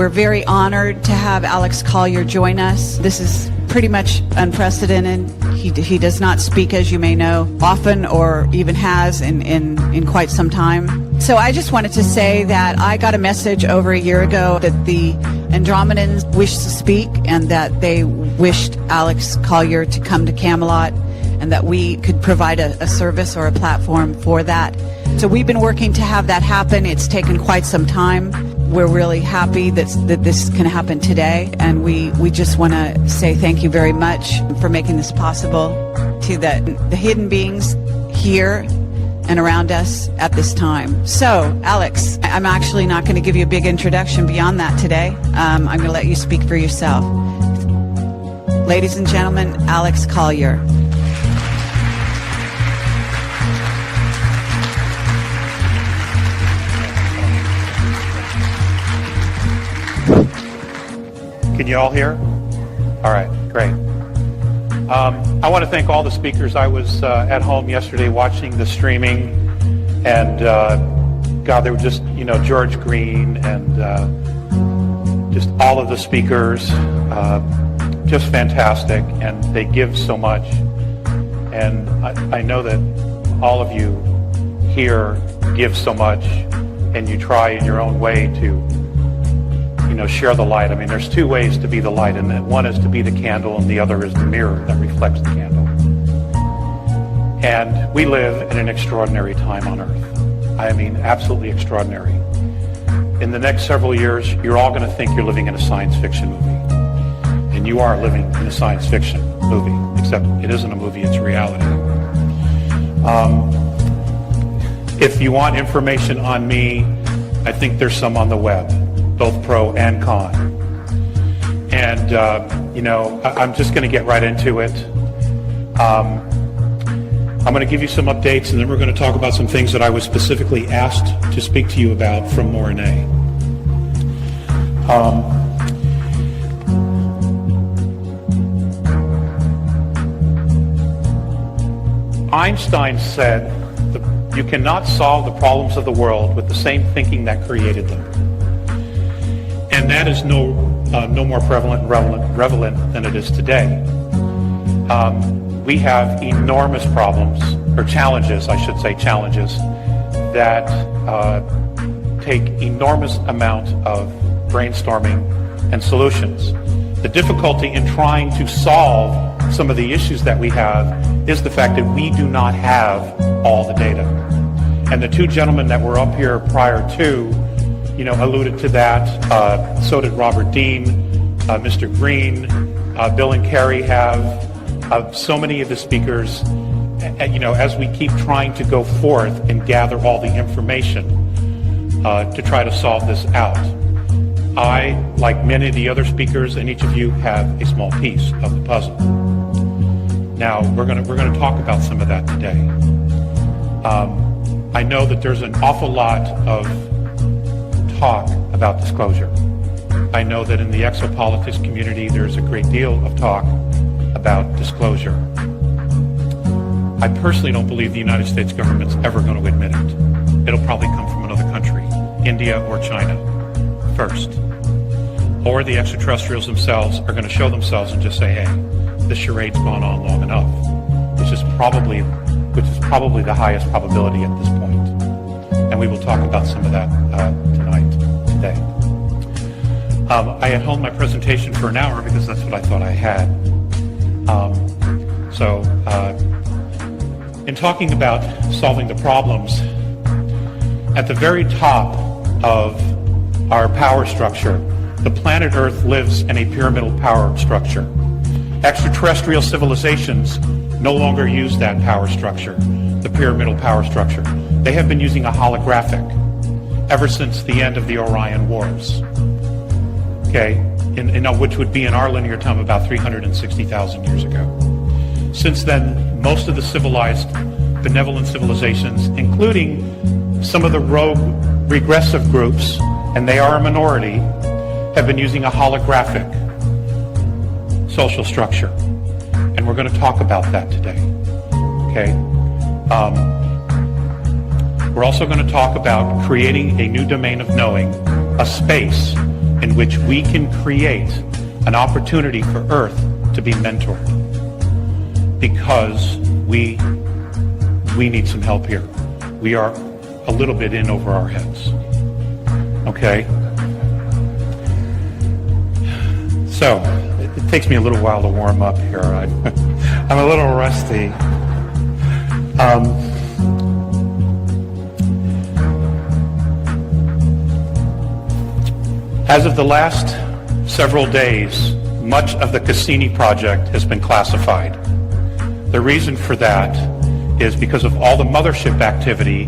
We're very honored to have Alex Collier join us. This is pretty much unprecedented. He does not speak, as you may know, often or even has in quite some time. So I just wanted to say that I got a message over a year ago that the Andromedans wished to speak and that they wished Alex Collier to come to Camelot and that we could provide a service or a platform for that. So we've been working to have that happen. It's taken quite some time. We're really happy that this can happen today, and we just want to say thank you very much for making this possible to the hidden beings here and around us at this time. So, Alex, I'm actually not going to give you a big introduction beyond that today. I'm going to let you speak for yourself. Ladies and gentlemen, Alex Collier. Can you all hear? All right, great. I want to thank all the speakers. I was at home yesterday watching the streaming, and God, they were just, George Green and just all of the speakers, just fantastic, and they give so much. And I know that all of you here give so much, and you try in your own way to share the light. I mean, there's two ways to be the light, and one is to be the candle, and the other is the mirror that reflects the candle. And we live in an extraordinary time on Earth. I mean, absolutely extraordinary. In the next several years, you're all going to think you're living in a science fiction movie. And you are living in a science fiction movie, except it isn't a movie, it's reality. If you want information on me, I think there's some on the web, both pro and con. And, I'm just going to get right into it. I'm going to give you some updates, and then we're going to talk about some things that I was specifically asked to speak to you about from Mornay. Einstein said, you cannot solve the problems of the world with the same thinking that created them. And that is no more prevalent and relevant than it is today. We have enormous problems, or challenges, I should say, challenges that take enormous amount of brainstorming and solutions. The difficulty in trying to solve some of the issues that we have is the fact that we do not have all the data. And the two gentlemen that were up here prior to alluded to that. So did Robert Dean, Mr. Green, Bill and Carrie have. So many of the speakers, as we keep trying to go forth and gather all the information to try to solve this out. I, like many of the other speakers, and each of you, have a small piece of the puzzle. Now, we're going to talk about some of that today. I know that there's an awful lot of talk about disclosure. I know that in the exopolitics community there's a great deal of talk about disclosure. I personally don't believe the United States government's ever going to admit it. It'll probably come from another country, India or China, first. Or the extraterrestrials themselves are going to show themselves and just say, hey, this charade's gone on long enough, which is probably the highest probability at this point. And we will talk about some of that today. I had held my presentation for an hour because that's what I thought I had. In talking about solving the problems, at the very top of our power structure, the planet Earth lives in a pyramidal power structure. Extraterrestrial civilizations no longer use that power structure, the pyramidal power structure. They have been using a holographic ever since the end of the Orion Wars, okay, which would be in our linear time about 360,000 years ago. Since then, most of the civilized, benevolent civilizations, including some of the rogue, regressive groups, and they are a minority, have been using a holographic social structure. And we're going to talk about that today, okay? We're also going to talk about creating a new domain of knowing, a space in which we can create an opportunity for Earth to be mentored, because we need some help here. We are a little bit in over our heads. Okay? So, it takes me a little while to warm up here. I'm a little rusty. As of the last several days, much of the Cassini project has been classified. The reason for that is because of all the mothership activity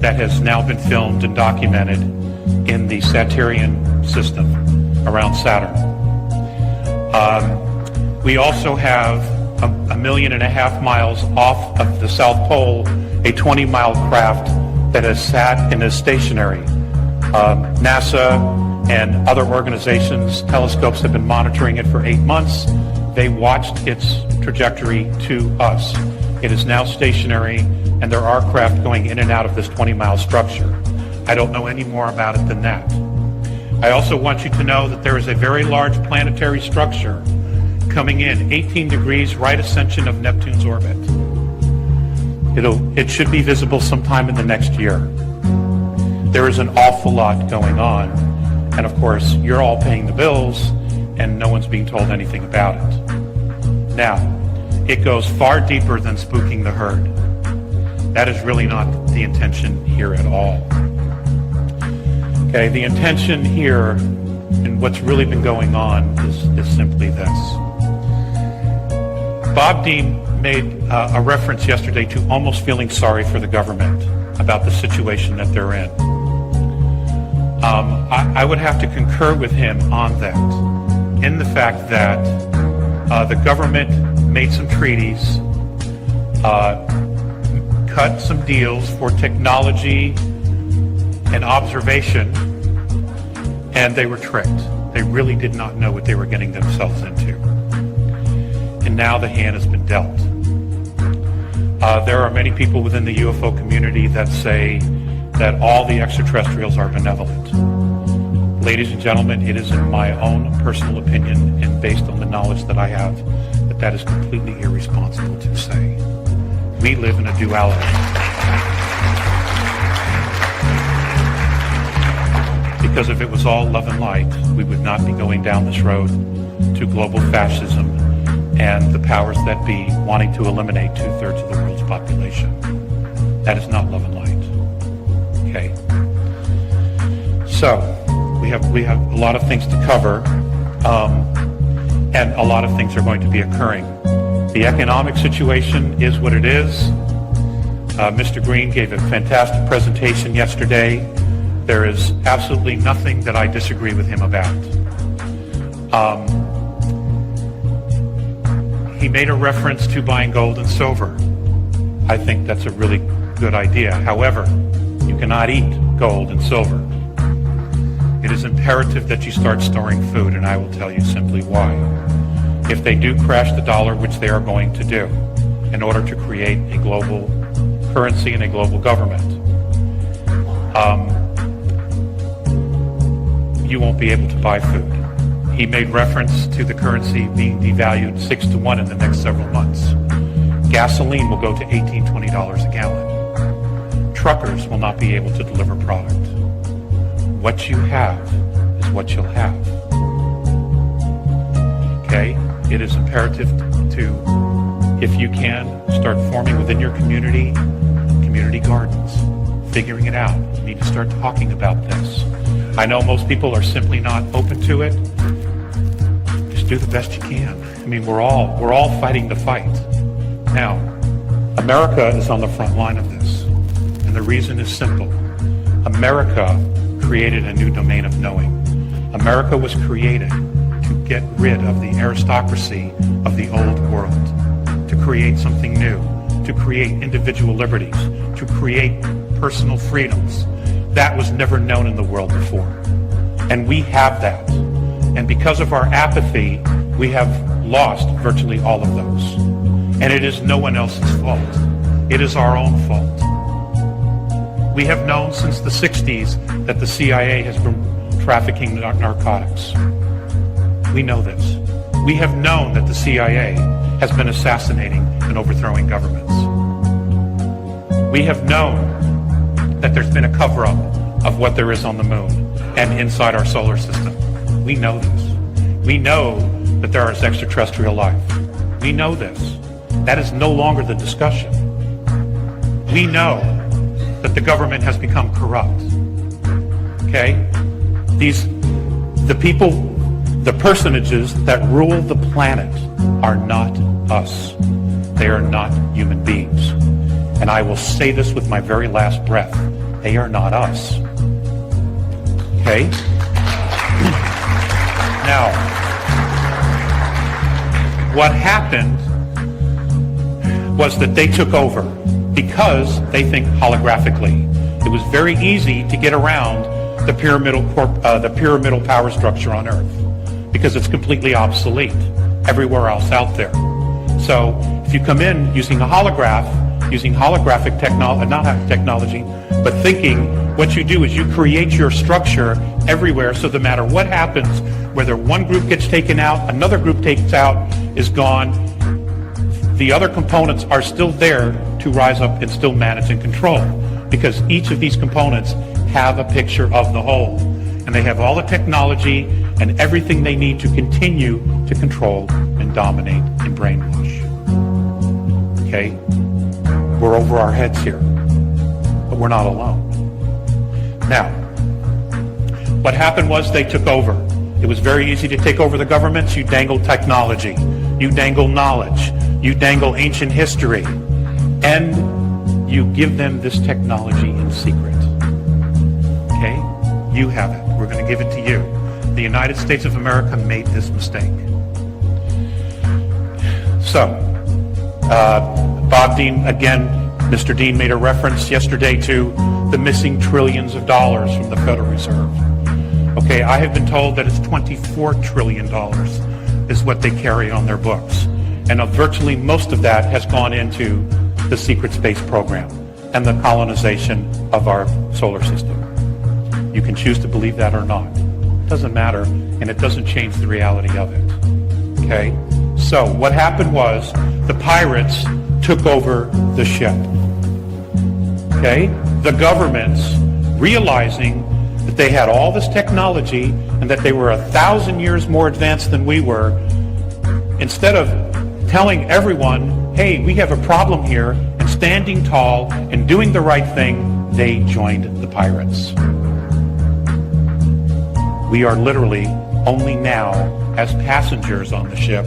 that has now been filmed and documented in the Saturnian system around Saturn. We also have a 1.5 million miles off of the South Pole, a 20-mile craft that has sat and is stationary. NASA and other organizations, telescopes, have been monitoring it for 8 months. They watched its trajectory to us. It is now stationary, and there are craft going in and out of this 20-mile structure. I don't know any more about it than that. I also want you to know that there is a very large planetary structure coming in, 18 degrees right ascension of Neptune's orbit. It should be visible sometime in the next year. There is an awful lot going on, and of course, you're all paying the bills, and no one's being told anything about it. Now, it goes far deeper than spooking the herd. That is really not the intention here at all. Okay, the intention here, and what's really been going on, is simply this. Bob Dean made a reference yesterday to almost feeling sorry for the government about the situation that they're in. I would have to concur with him on that, in the fact that the government made some treaties, cut some deals for technology and observation, and they were tricked. They really did not know what they were getting themselves into. And now the hand has been dealt. There are many people within the UFO community that say that all the extraterrestrials are benevolent. Ladies and gentlemen, it is in my own personal opinion and based on the knowledge that I have that is completely irresponsible to say. We live in a duality. Because if it was all love and light, we would not be going down this road to global fascism and the powers that be wanting to eliminate 2/3 of the world's population. That is not love and light. Okay? So, we have a lot of things to cover, and a lot of things are going to be occurring. The economic situation is what it is. Mr. Green gave a fantastic presentation yesterday. There is absolutely nothing that I disagree with him about. He made a reference to buying gold and silver. I think that's a really good idea. However, you cannot eat gold and silver. It is imperative that you start storing food, and I will tell you simply why. If they do crash the dollar, which they are going to do, in order to create a global currency and a global government, you won't be able to buy food. He made reference to the currency being devalued 6-1 in the next several months. Gasoline will go to $18, $20 a gallon. Truckers will not be able to deliver product. What you have is what you'll have. Okay? It is imperative to, if you can, start forming within your community gardens, figuring it out. You need to start talking about this. I know most people are simply not open to it. Just do the best you can. I mean, we're all fighting the fight. Now, America is on the front line of this, and the reason is simple. America created a new domain of knowing. America was created to get rid of the aristocracy of the old world, to create something new, to create individual liberties, to create personal freedoms. That was never known in the world before. And we have that. And because of our apathy, we have lost virtually all of those. And it is no one else's fault. It is our own fault. We have known since the 60s that the CIA has been trafficking narcotics. We know this. We have known that the CIA has been assassinating and overthrowing governments. We have known that there's been a cover-up of what there is on the moon and inside our solar system. We know this. We know that there is extraterrestrial life. We know this. That is no longer the discussion. We know that the government has become corrupt. Okay? The people, the personages that rule the planet are not us. They are not human beings. And I will say this with my very last breath. They are not us. Okay? Now, what happened was that they took over because they think holographically. It was very easy to get around the pyramidal power structure on Earth because it's completely obsolete everywhere else out there. So if you come in using a holograph, using holographic technology, not technology, but thinking, what you do is you create your structure everywhere so no matter what happens, whether one group gets taken out, another group takes out, is gone, the other components are still there to rise up and still manage and control, because each of these components have a picture of the whole, and they have all the technology and everything they need to continue to control and dominate and brainwash. Okay? We're over our heads here, but we're not alone. Now, what happened was they took over. It was very easy to take over the governments. You dangle technology, you dangle knowledge, you dangle ancient history, and you give them this technology in secret. Okay? You have it. We're going to give it to you. The United States of America made this mistake. So, Bob Dean, again, Mr. Dean made a reference yesterday to the missing trillions of dollars from the Federal Reserve. Okay, I have been told that it's $24 trillion is what they carry on their books. And virtually most of that has gone into the secret space program and the colonization of our solar system. You can choose to believe that or not. It doesn't matter, and it doesn't change the reality of it. Okay? So what happened was the pirates took over the ship. Okay? The governments, realizing that they had all this technology and that they were 1,000 years more advanced than we were, instead of telling everyone, hey, we have a problem here, and standing tall and doing the right thing, they joined the pirates. We are literally only now, as passengers on the ship,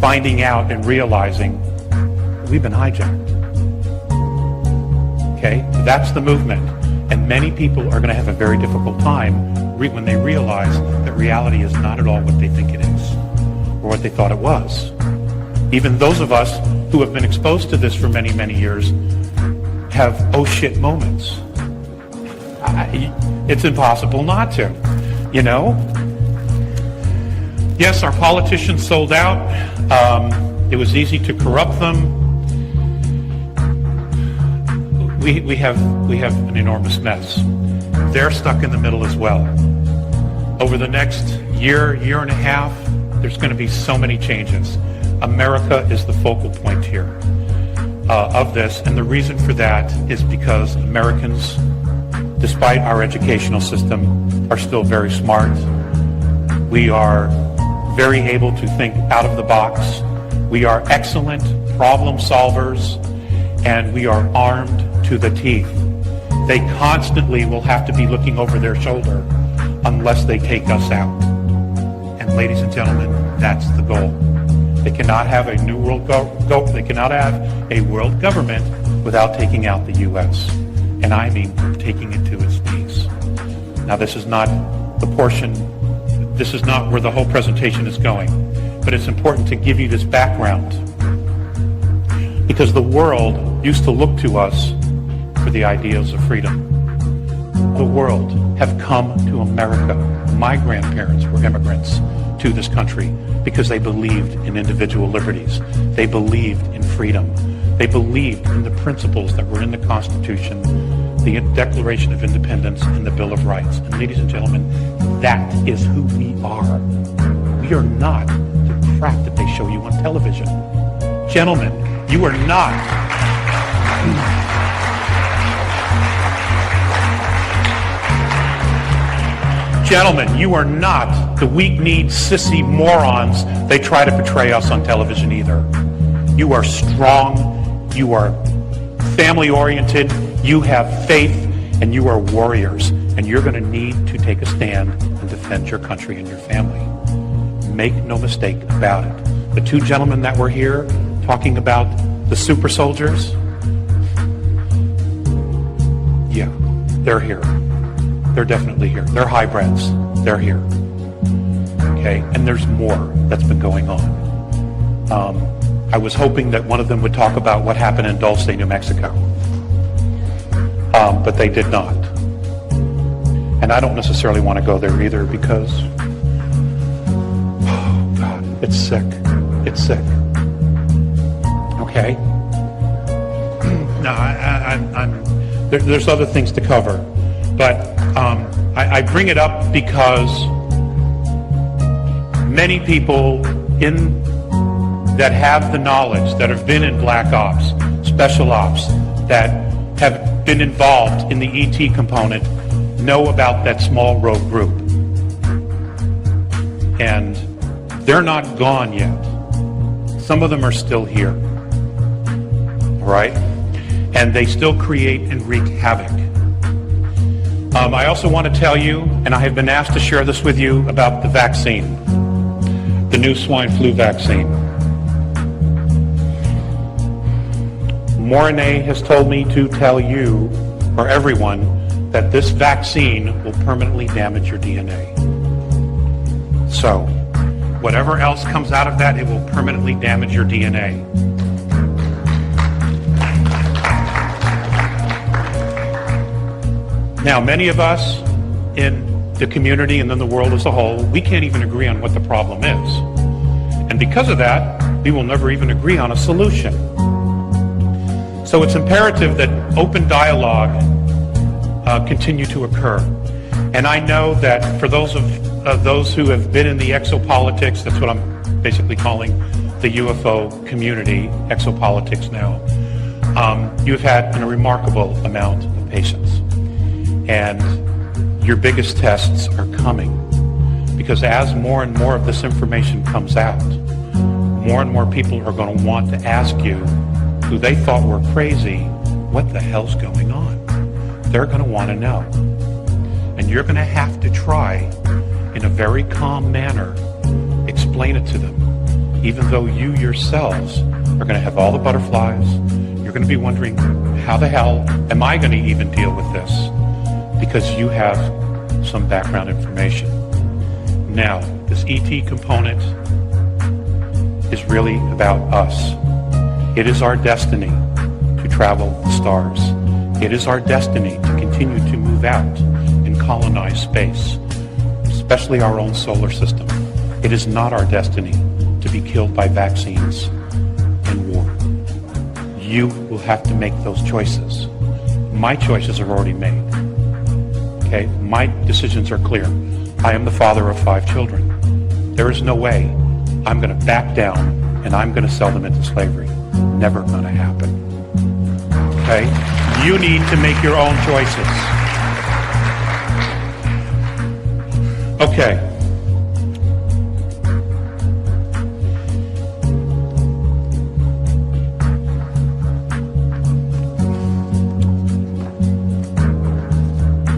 finding out and realizing we've been hijacked. Okay? That's the movement. And many people are going to have a very difficult time when they realize that reality is not at all what they think it is or what they thought it was. Even those of us who have been exposed to this for many, many years have oh shit moments. It's impossible not to, you know? Yes, our politicians sold out. It was easy to corrupt them. We have an enormous mess. They're stuck in the middle as well. Over the next year and a half, there's going to be so many changes. America is the focal point here of this, and the reason for that is because Americans, despite our educational system, are still very smart. We are very able to think out of the box. We are excellent problem solvers, and we are armed to the teeth. They constantly will have to be looking over their shoulder unless they take us out. And ladies and gentlemen, that's the goal. They cannot have a new world they cannot have a world government without taking out the U.S. And I mean taking it to its knees. Now, this is not the portion, this is not where the whole presentation is going, but it's important to give you this background because the world used to look to us for the ideals of freedom. The world have come to America. My grandparents were immigrants to this country because they believed in individual liberties. They believed in freedom. They believed in the principles that were in the Constitution, the Declaration of Independence, and the Bill of Rights. And ladies and gentlemen, That is who we are. We are not the crap that they show you on television. Gentlemen, you are not. Gentlemen, you are not the weak-kneed, sissy morons they try to portray us on television either. You are strong, you are family-oriented, you have faith, and you are warriors. And you're going to need to take a stand and defend your country and your family. Make no mistake about it. The two gentlemen that were here talking about the super soldiers, yeah, they're here. They're definitely here. They're hybrids. They're here. Okay? And there's more that's been going on. I was hoping that one of them would talk about what happened in Dulce, New Mexico. But they did not. And I don't necessarily want to go there either because, oh God, it's sick. It's sick. Okay? No, there's other things to cover. But I bring it up because many people that have the knowledge, that have been in black ops, special ops, that have been involved in the ET component, know about that small rogue group. And they're not gone yet. Some of them are still here. All right? And they still create and wreak havoc. I also want to tell you, and I have been asked to share this with you, about the vaccine, the new swine flu vaccine. Mornay has told me to tell you, or everyone, that this vaccine will permanently damage your DNA. So, whatever else comes out of that, it will permanently damage your DNA. Now, many of us in the community and in the world as a whole, we can't even agree on what the problem is. And because of that, we will never even agree on a solution. So it's imperative that open dialogue continue to occur. And I know that for those of those who have been in the exopolitics, that's what I'm basically calling the UFO community, exopolitics now, you've had a remarkable amount of patience. And your biggest tests are coming. Because as more and more of this information comes out, more and more people are going to want to ask you, who they thought were crazy, what the hell's going on? They're going to want to know. And you're going to have to try, in a very calm manner, explain it to them. Even though you yourselves are going to have all the butterflies, you're going to be wondering, how the hell am I going to even deal with this? Because you have some background information. Now, this ET component is really about us. It is our destiny to travel the stars. It is our destiny to continue to move out and colonize space, especially our own solar system. It is not our destiny to be killed by vaccines and war. You will have to make those choices. My choices are already made. Okay, my decisions are clear. I am the father of 5 children. There is no way I'm going to back down and I'm going to sell them into slavery. Never going to happen. Okay? You need to make your own choices. Okay.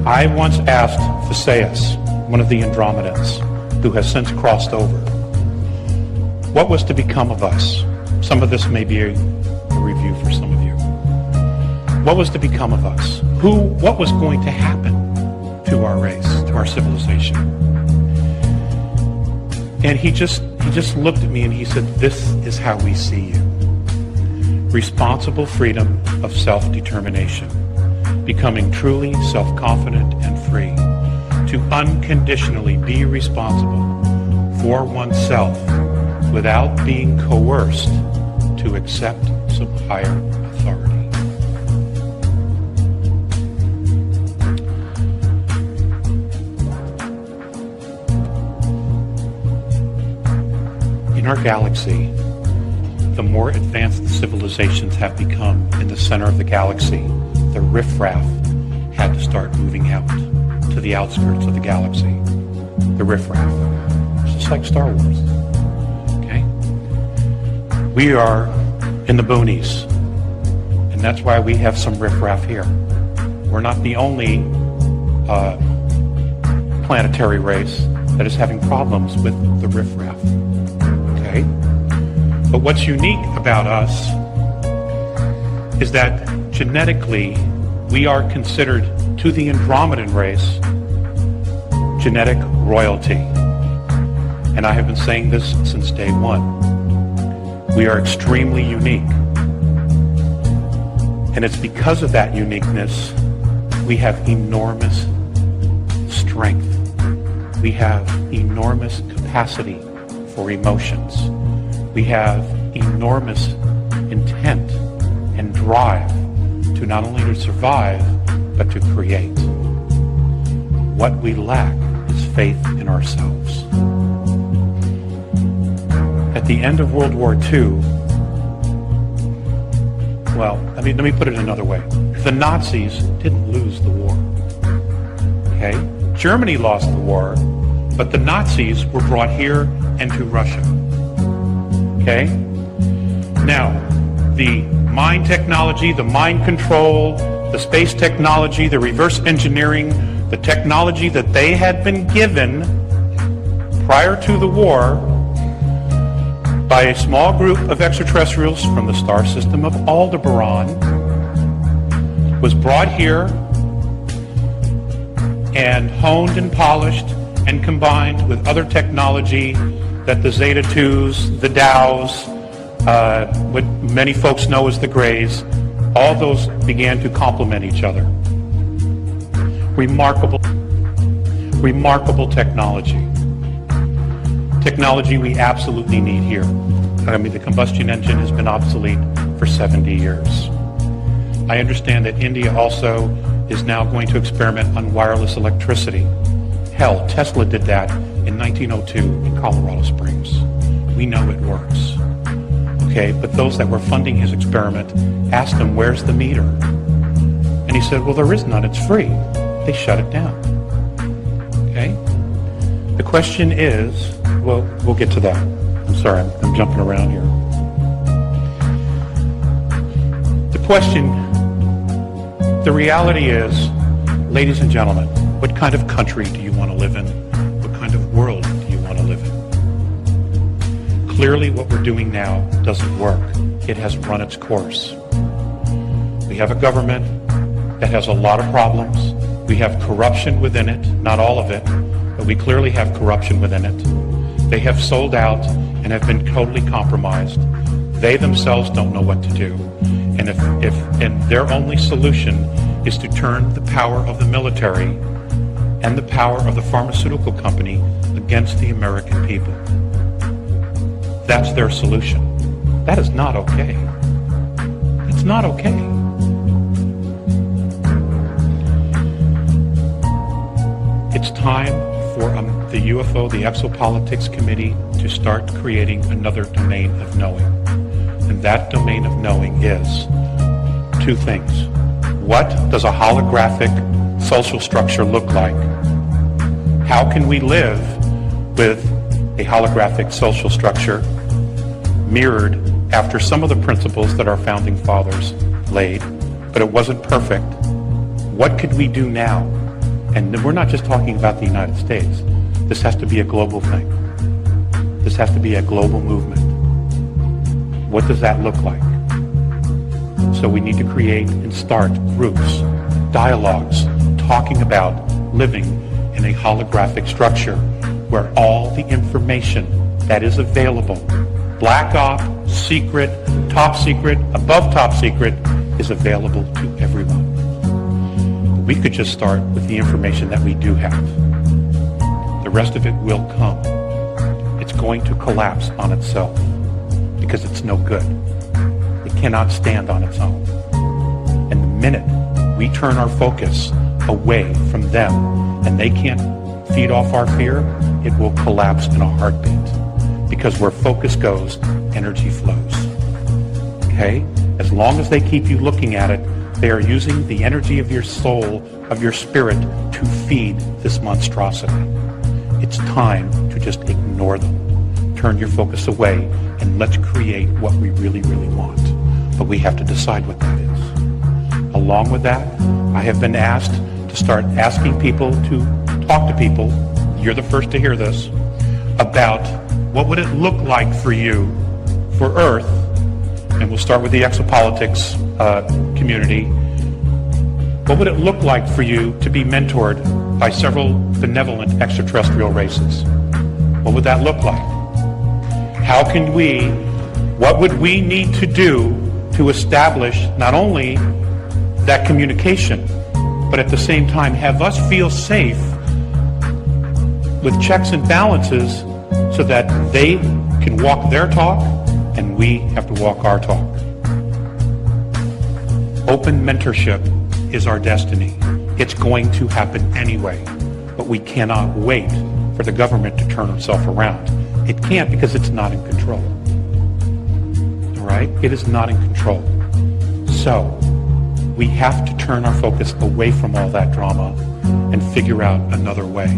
I once asked Theseus, one of the Andromedans, who has since crossed over, what was to become of us? Some of this may be a review for some of you. What was to become of us? What was going to happen to our race, to our civilization? And he just looked at me and he said, this is how we see you. Responsible freedom of self-determination. Becoming truly self-confident and free, to unconditionally be responsible for oneself without being coerced to accept some higher authority. in our galaxy, the more advanced the civilizations have become in the center of the galaxy, the riffraff had to start moving out to the outskirts of the galaxy. The riffraff. It's just like Star Wars. Okay? We are in the boonies, and that's why we have some riffraff here. We're not the only planetary race that is having problems with the riffraff. Okay? But what's unique about us is that genetically we are considered to the Andromedan race genetic royalty. And I have been saying this since day one. We are extremely unique. And it's because of that uniqueness we have enormous strength. We have enormous capacity for emotions. We have enormous intent and drive to not only to survive, but to create. What we lack is faith in ourselves. At the end of World War II, well, let me put it another way. The Nazis didn't lose the war. Okay? Germany lost the war, but the Nazis were brought here and to Russia. Okay? Now, the mind technology, the mind control, the space technology, the reverse engineering, the technology that they had been given prior to the war by a small group of extraterrestrials from the star system of Aldebaran was brought here and honed and polished and combined with other technology that the Zeta 2s, the Dows, what many folks know as the Greys, all those began to complement each other. Remarkable technology. Technology we absolutely need here. I mean, the combustion engine has been obsolete for 70 years. I understand that India also is now going to experiment on wireless electricity. Hell, Tesla did that in 1902 in Colorado Springs. We know it works. Okay, but those that were funding his experiment asked him, where's the meter? And he said, well, there is none, it's free. They shut it down. Okay? The question is, well, we'll get to that. I'm sorry, I'm jumping around here. The reality is, ladies and gentlemen, what kind of country do you want to live in? What kind of world do you want to live in? Clearly what we're doing now doesn't work. It has run its course. We have a government that has a lot of problems. We have corruption within it, not all of it, but we clearly have corruption within it. They have sold out and have been totally compromised. They themselves don't know what to do. And and their only solution is to turn the power of the military and the power of the pharmaceutical company against the American people. That's their solution. That is not okay. It's not okay. It's time for the UFO, the Exopolitics Committee, to start creating another domain of knowing. And that domain of knowing is two things. What does a holographic social structure look like? How can we live with a holographic social structure mirrored after some of the principles that our founding fathers laid, but it wasn't perfect? What could we do now? And we're not just talking about the United States. This has to be a global thing. This has to be a global movement. What does that look like? So we need to create and start groups, dialogues, talking about living in a holographic structure where all the information that is available, black op, secret, top secret, above top secret, is available to everyone. We could just start with the information that we do have. The rest of it will come. It's going to collapse on itself because it's no good. It cannot stand on its own. And the minute we turn our focus away from them and they can't feed off our fear, it will collapse in a heartbeat. because where focus goes, energy flows. Okay? As long as they keep you looking at it, they are using the energy of your soul, of your spirit, to feed this monstrosity. It's time to just ignore them. Turn your focus away and let's create what we really, really want. But we have to decide what that is. Along with that, I have been asked to start asking people to talk to people, you're the first to hear this, about what would it look like for you, for Earth, and we'll start with the exopolitics community. What would it look like for you to be mentored by several benevolent extraterrestrial races? What would that look like? What would we need to do to establish not only that communication, but at the same time have us feel safe with checks and balances so that they can walk their talk and we have to walk our talk. Open mentorship is our destiny. It's going to happen anyway, but we cannot wait for the government to turn itself around. It can't because it's not in control. All right? It is not in control. So we have to turn our focus away from all that drama and figure out another way.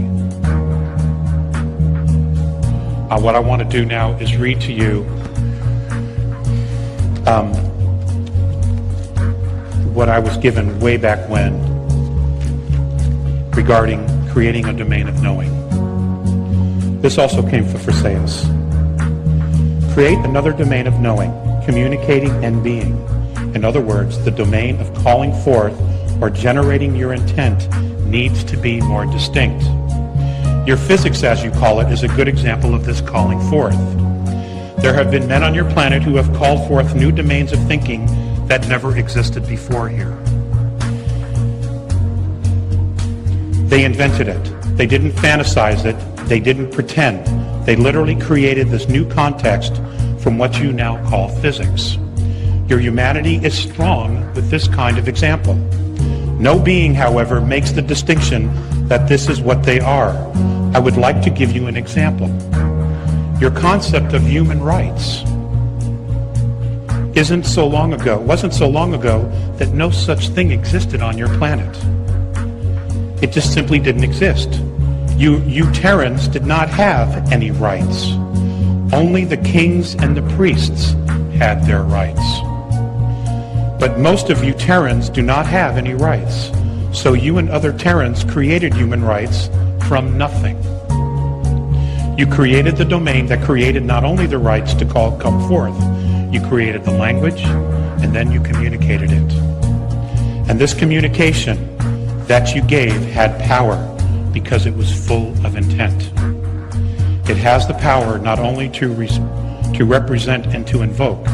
What I want to do now is read to you what I was given way back when regarding creating a domain of knowing. This also came from Versailles. Create another domain of knowing, communicating and being. In other words, the domain of calling forth or generating your intent needs to be more distinct. Your physics, as you call it, is a good example of this calling forth. There have been men on your planet who have called forth new domains of thinking that never existed before here. They invented it. They didn't fantasize it. They didn't pretend. They literally created this new context from what you now call physics. Your humanity is strong with this kind of example. No being, however, makes the distinction that this is what they are. I would like to give you an example. Your concept of human rights wasn't so long ago that no such thing existed on your planet. It just simply didn't exist. You Terrans did not have any rights. Only the kings and the priests had their rights. But most of you Terrans do not have any rights. So you and other Terrans created human rights from nothing. You created the domain that created not only the rights to come forth, you created the language, and then you communicated it. And this communication that you gave had power because it was full of intent. It has the power not only to represent and to invoke,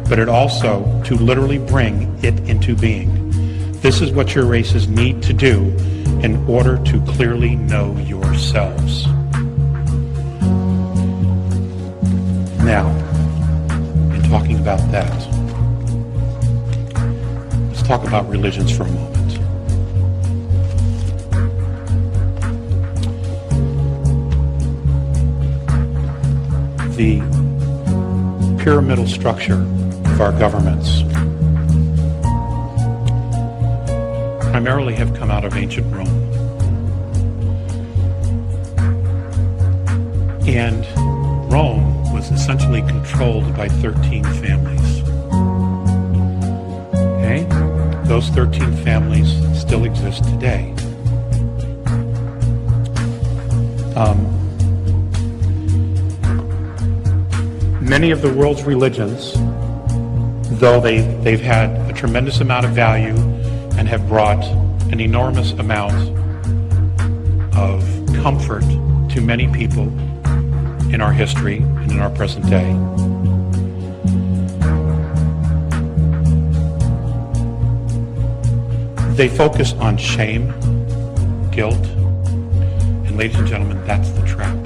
but it also to literally bring it into being. This is what your races need to do in order to clearly know yourselves. Now, in talking about that, let's talk about religions for a moment. The pyramidal structure of our governments primarily have come out of ancient Rome. And Rome was essentially controlled by 13 families. Okay? Those 13 families still exist today. Many of the world's religions, though they've had a tremendous amount of value and have brought an enormous amount of comfort to many people in our history and in our present day, they focus on shame, guilt, and ladies and gentlemen, that's the trap.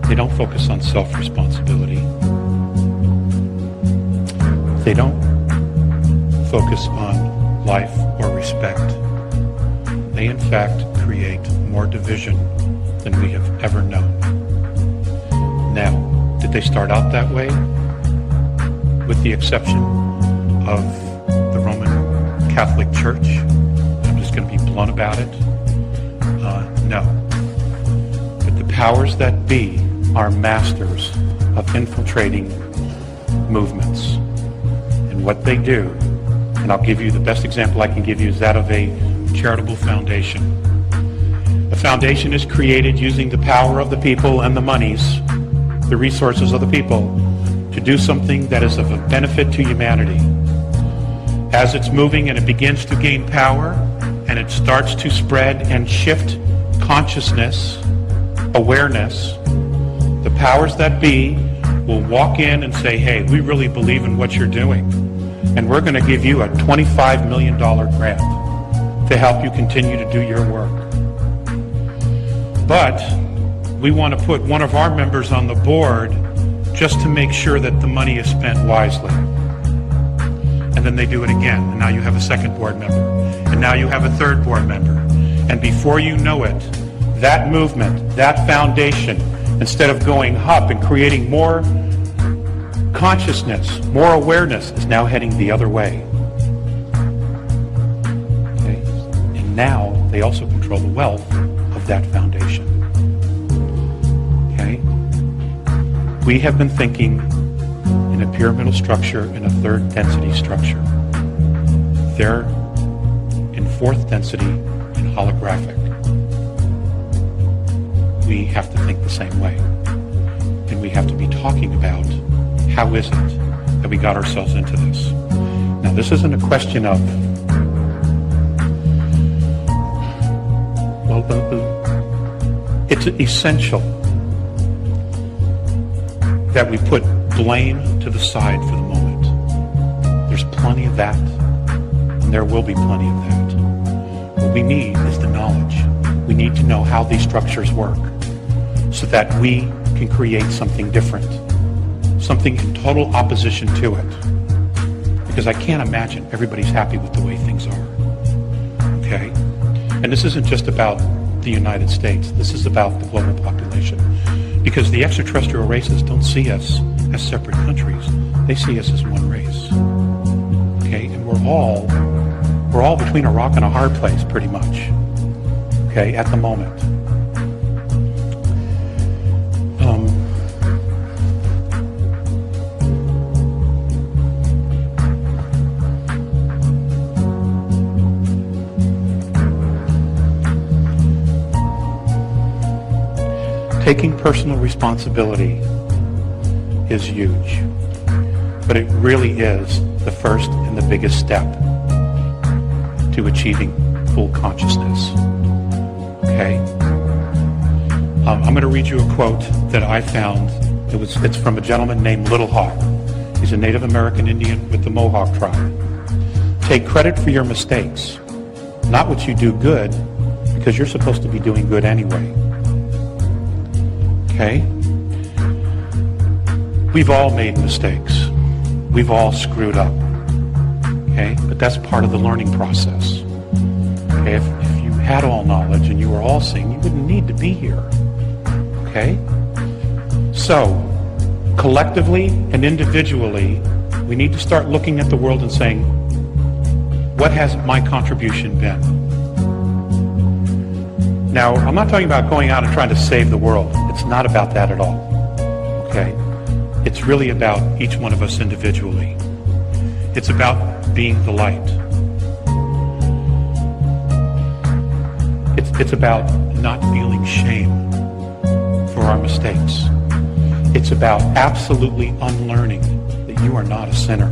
They don't focus on self-responsibility. They don't focus on life or respect. They, in fact, create more division than we have ever known. Now, did they start out that way? With the exception of the Roman Catholic Church? I'm just going to be blunt about it. No. But the powers that be are masters of infiltrating movements. And what they do, and I'll give you the best example I can give you, is that of a charitable foundation. A foundation is created using the power of the people and the monies, the resources of the people, to do something that is of a benefit to humanity. As it's moving and it begins to gain power, and it starts to spread and shift consciousness, awareness, the powers that be will walk in and say, hey, we really believe in what you're doing, and we're going to give you a $25 million grant to help you continue to do your work. But we want to put one of our members on the board just to make sure that the money is spent wisely. And then they do it again, and now you have a second board member, and now you have a third board member. And before you know it, that movement, that foundation, instead of going up and creating more consciousness, more awareness, is now heading the other way. Okay? And now they also control the wealth of that foundation. Okay? We have been thinking in a pyramidal structure, in a third density structure. They're in fourth density, in holographic. We have to think the same way. And we have to be talking about how is it that we got ourselves into this. Now, this isn't a question of, well, it's essential that we put blame to the side for the moment. There's plenty of that, and there will be plenty of that. What we need is the knowledge. We need to know how these structures work so that we can create something different, something in total opposition to it. Because I can't imagine everybody's happy with the way things are. Okay? And this isn't just about the United States. This is about the global population. Because the extraterrestrial races don't see us as separate countries. They see us as one race. Okay? And we're all between a rock and a hard place, pretty much. Okay? At the moment. Taking personal responsibility is huge, but it really is the first and the biggest step to achieving full consciousness. Okay? I'm going to read you a quote that I found. It's from a gentleman named Little Hawk. He's a Native American Indian with the Mohawk tribe. Take credit for your mistakes, not what you do good, because you're supposed to be doing good anyway. Okay? We've all made mistakes. We've all screwed up. Okay? But that's part of the learning process. Okay? If you had all knowledge and you were all seeing, you wouldn't need to be here. Okay? So, collectively and individually, we need to start looking at the world and saying, what has my contribution been? Now, I'm not talking about going out and trying to save the world. It's not about that at all. Okay? It's really about each one of us individually. It's about being the light. It's about not feeling shame for our mistakes. It's about absolutely unlearning that you are not a sinner.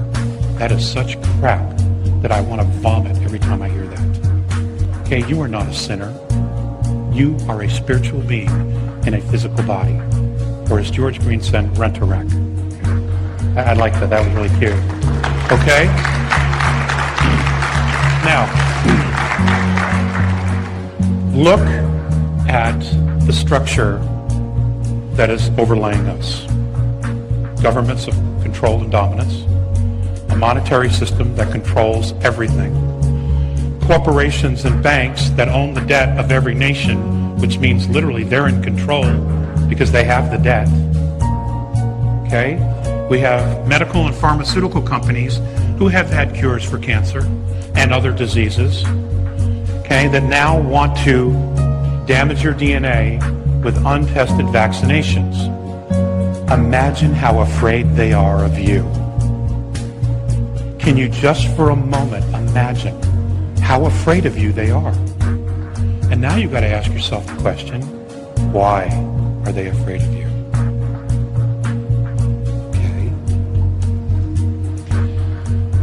That is such crap that I want to vomit every time I hear that. Okay, you are not a sinner. You are a spiritual being in a physical body. Or as George Green said, rent-a-wreck. I like that. That was really cute. Okay? Now, look at the structure that is overlaying us. Governments of control and dominance. A monetary system that controls everything. corporations and banks that own the debt of every nation, which means literally they're in control because they have the debt. Okay? We have medical and pharmaceutical companies who have had cures for cancer and other diseases, okay, that now want to damage your DNA with untested vaccinations. Imagine how afraid they are of you. Can you just for a moment imagine how afraid of you they are? And now you've got to ask yourself the question, why are they afraid of you? Okay?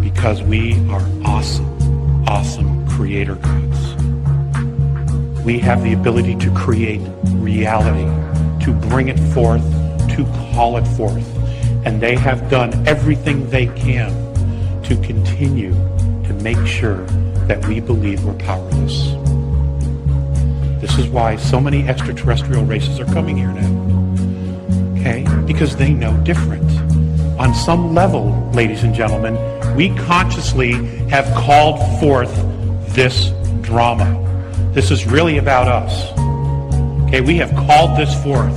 Because we are awesome, awesome creator gods. We have the ability to create reality, to bring it forth, to call it forth. And they have done everything they can to continue to make sure that we believe we're powerless. This is why so many extraterrestrial races are coming here now. Okay? Because they know different. On some level, ladies and gentlemen, we consciously have called forth this drama. This is really about us. Okay? We have called this forth.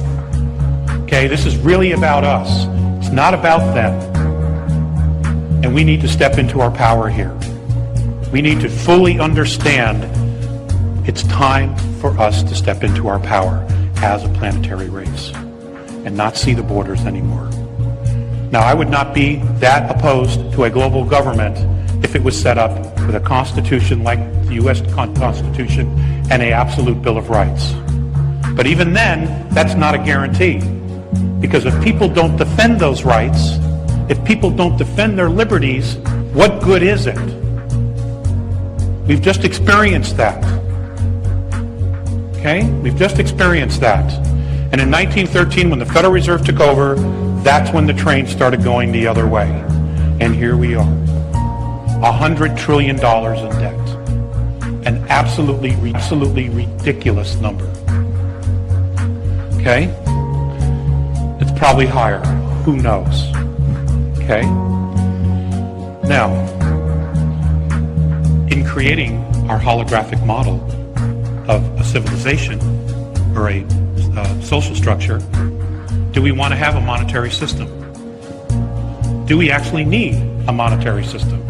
Okay? This is really about us. It's not about them. And we need to step into our power here. We need to fully understand it's time for us to step into our power as a planetary race and not see the borders anymore. Now, I would not be that opposed to a global government if it was set up with a constitution like the U.S. Constitution and an absolute Bill of Rights. But even then, that's not a guarantee. Because if people don't defend those rights, if people don't defend their liberties, what good is it? We've just experienced that. Okay? We've just experienced that. And in 1913, when the Federal Reserve took over, that's when the train started going the other way. And here we are. $100 trillion in debt. An absolutely ridiculous number. Okay? It's probably higher. Who knows? Okay? Now, in creating our holographic model of a civilization or a social structure, do we want to have a monetary system? Do we actually need a monetary system?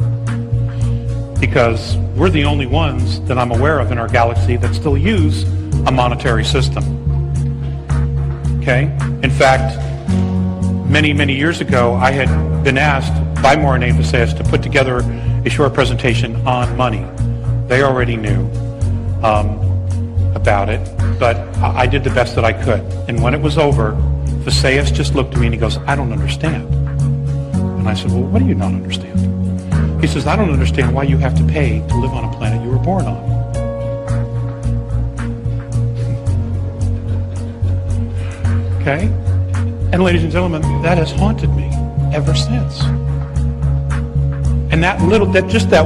Because we're the only ones that I'm aware of in our galaxy that still use a monetary system. Okay? In fact, many years ago, I had been asked by Morine Emphasis to put together a short presentation on money. They already knew about it, but I did the best that I could. And when it was over, Visayas just looked at me and he goes, I don't understand. And I said, well, what do you not understand? He says, I don't understand why you have to pay to live on a planet you were born on. Okay? And ladies and gentlemen, that has haunted me ever since. And that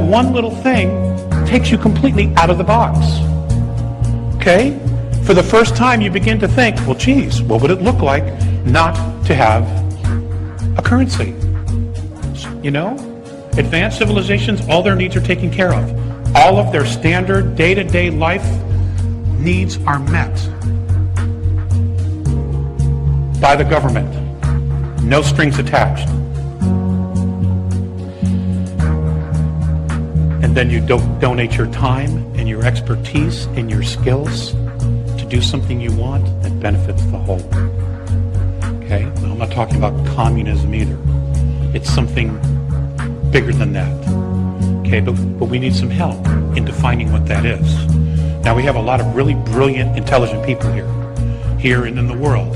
one little thing takes you completely out of the box. Okay? For the first time, you begin to think, well, geez, what would it look like not to have a currency? You know? Advanced civilizations, all their needs are taken care of. All of their standard day-to-day life needs are met by the government. No strings attached. And then you donate your time and your expertise and your skills to do something you want that benefits the whole. Okay? Now, I'm not talking about communism either. It's something bigger than that. Okay? But we need some help in defining what that is. Now, we have a lot of really brilliant, intelligent people here and in the world.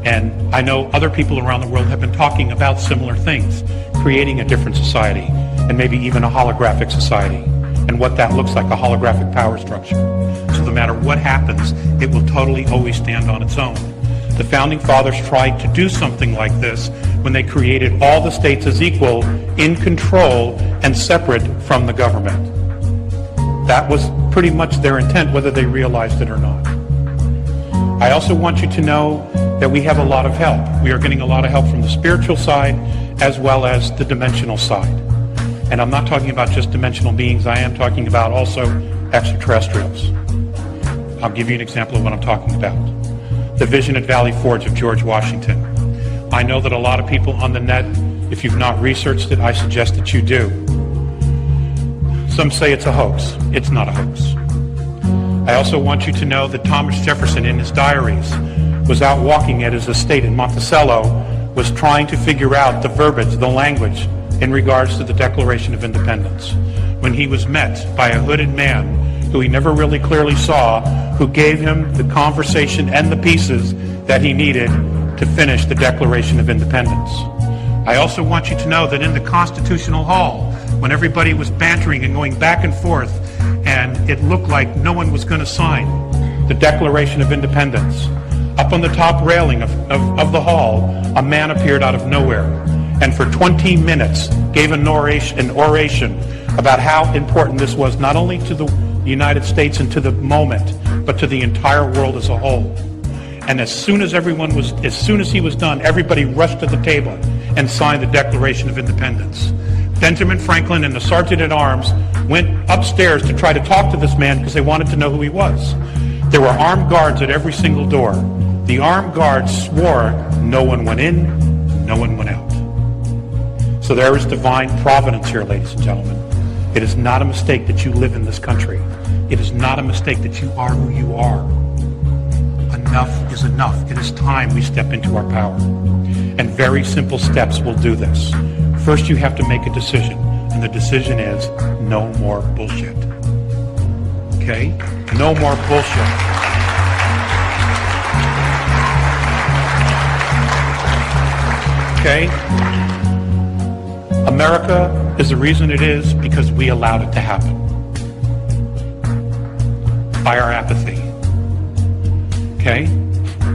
And I know other people around the world have been talking about similar things, creating a different society, and maybe even a holographic society, and what that looks like, a holographic power structure. So no matter what happens, it will totally always stand on its own. The Founding Fathers tried to do something like this when they created all the states as equal, in control, and separate from the government. That was pretty much their intent, whether they realized it or not. I also want you to know that we have a lot of help. We are getting a lot of help from the spiritual side as well as the dimensional side. And I'm not talking about just dimensional beings. I am talking about also extraterrestrials. I'll give you an example of what I'm talking about. The Vision at Valley Forge of George Washington. I know that a lot of people on the net, if you've not researched it, I suggest that you do. Some say it's a hoax. It's not a hoax. I also want you to know that Thomas Jefferson, in his diaries, was out walking at his estate in Monticello, was trying to figure out the verbiage, the language, in regards to the Declaration of Independence, when he was met by a hooded man who he never really clearly saw, who gave him the conversation and the pieces that he needed to finish the Declaration of Independence. I also want you to know that in the Constitutional Hall, when everybody was bantering and going back and forth, and it looked like no one was going to sign the Declaration of Independence, up on the top railing of the hall, a man appeared out of nowhere, and for 20 minutes gave an oration about how important this was, not only to the United States and to the moment, but to the entire world as a whole. And as soon as he was done, everybody rushed to the table and signed the Declaration of Independence. Benjamin Franklin and the Sergeant-at-Arms went upstairs to try to talk to this man because they wanted to know who he was. There were armed guards at every single door. The armed guards swore no one went in, no one went out. So there is divine providence here, ladies and gentlemen. It is not a mistake that you live in this country. It is not a mistake that you are who you are. Enough is enough. It is time we step into our power. And very simple steps will do this. First, you have to make a decision. And the decision is no more bullshit. Okay? No more bullshit. Okay? America is the reason it is because we allowed it to happen. By our apathy. Okay?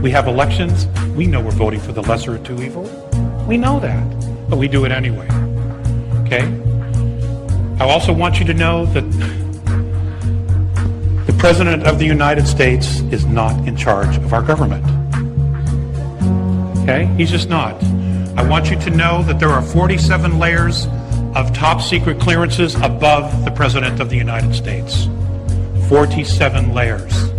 We have elections. We know we're voting for the lesser of two evils. We know that. But we do it anyway. Okay? I also want you to know that the President of the United States is not in charge of our government. Okay? He's just not. I want you to know that there are 47 layers of top secret clearances above the President of the United States. 47 layers.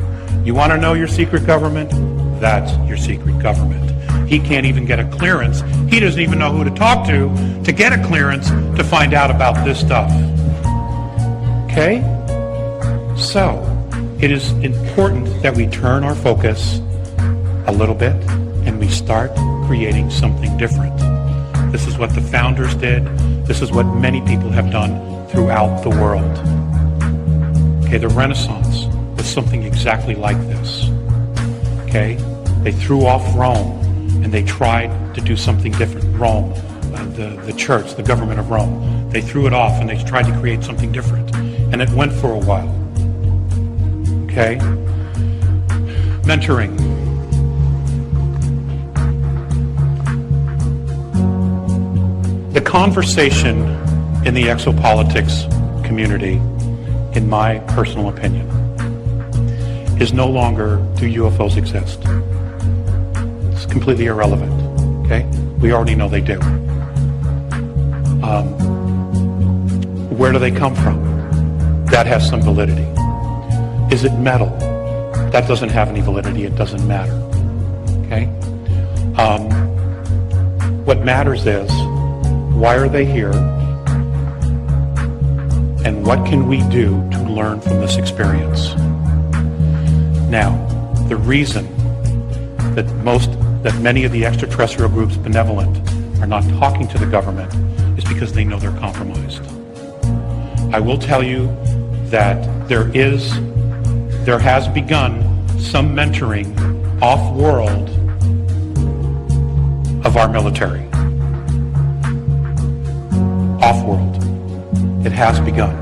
You want to know your secret government? That's your secret government. He can't even get a clearance. He doesn't even know who to talk to get a clearance to find out about this stuff. Okay? So, it is important that we turn our focus a little bit and we start creating something different. This is what the founders did. This is what many people have done throughout the world. Okay, the Renaissance was something exactly like this. Okay? They threw off Rome and they tried to do something different. Rome, the church, the government of Rome, they threw it off and they tried to create something different. And it went for a while. Okay? Mentoring. The conversation in the exopolitics community, in my personal opinion, is no longer do UFOs exist. It's completely irrelevant. Okay? We already know they do. Where do they come from? That has some validity. Is it metal? That doesn't have any validity. It doesn't matter. Okay? What matters is, why are they here? And what can we do to learn from this experience? Now, the reason that many of the extraterrestrial groups benevolent are not talking to the government is because they know they're compromised. I will tell you that there has begun some mentoring off-world of our military. Off-world. It has begun.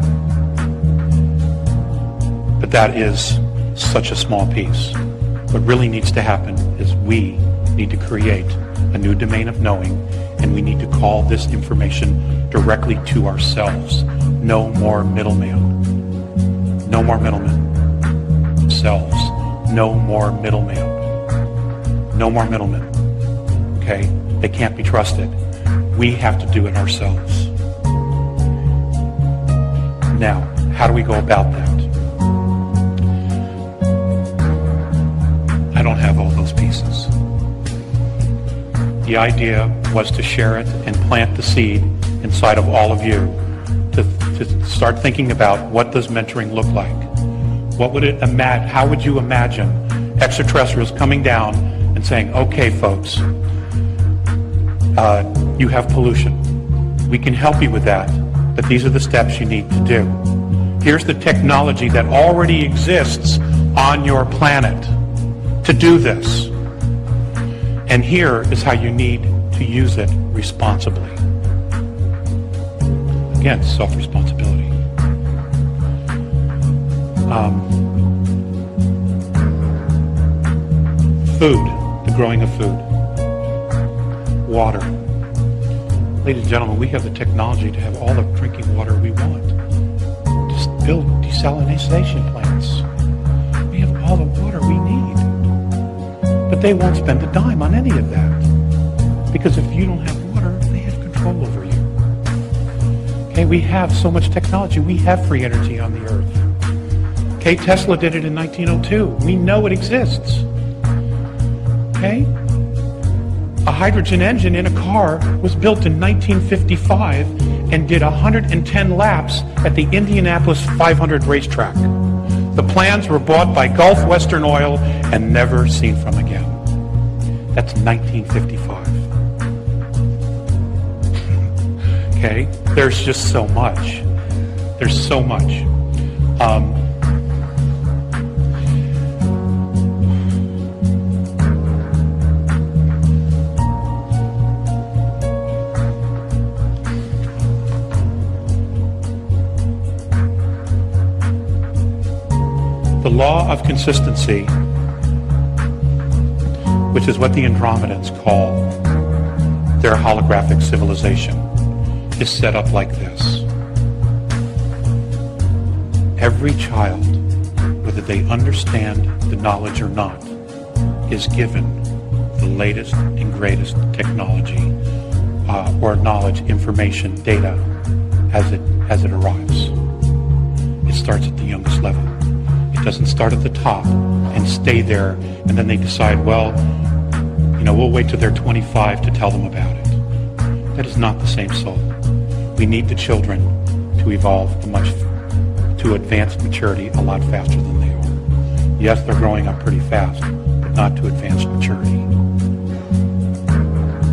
But that is such a small piece. What really needs to happen is we need to create a new domain of knowing, and we need to call this information directly to ourselves. No more middleman. No more middlemen. Selves. No more middleman. No more middlemen. Okay? They can't be trusted. We have to do it ourselves. Now, how do we go about that? I don't have all those pieces. The idea was to share it and plant the seed inside of all of you to start thinking about, what does mentoring look like? What would it how would you imagine extraterrestrials coming down and saying, okay, folks, you have pollution. We can help you with that, but these are the steps you need to do. Here's the technology that already exists on your planet to do this. And here is how you need to use it responsibly. Again, self-responsibility. Food, the growing of food. Water. Ladies and gentlemen, we have the technology to have all the drinking water we want. Just build desalination plants. We have all the water we need. But they won't spend a dime on any of that. Because if you don't have water, they have control over you. Okay, we have so much technology. We have free energy on the earth. Okay, Tesla did it in 1902. We know it exists. Okay? A hydrogen engine in a car was built in 1955 and did 110 laps at the Indianapolis 500 racetrack. The plans were bought by Gulf Western Oil and never seen from again. That's 1955. Okay? There's just so much. There's so much. The law of consistency, which is what the Andromedans call their holographic civilization, is set up like this. Every child, whether they understand the knowledge or not, is given the latest and greatest technology or knowledge, information, data as it arrives. It starts at the youngest level. It doesn't start at the top and stay there, and then they decide, well, we'll wait till they're 25 to tell them about it. That is not the same soul. We need the children to evolve to advanced maturity a lot faster than they are. Yes, they're growing up pretty fast, but not to advanced maturity.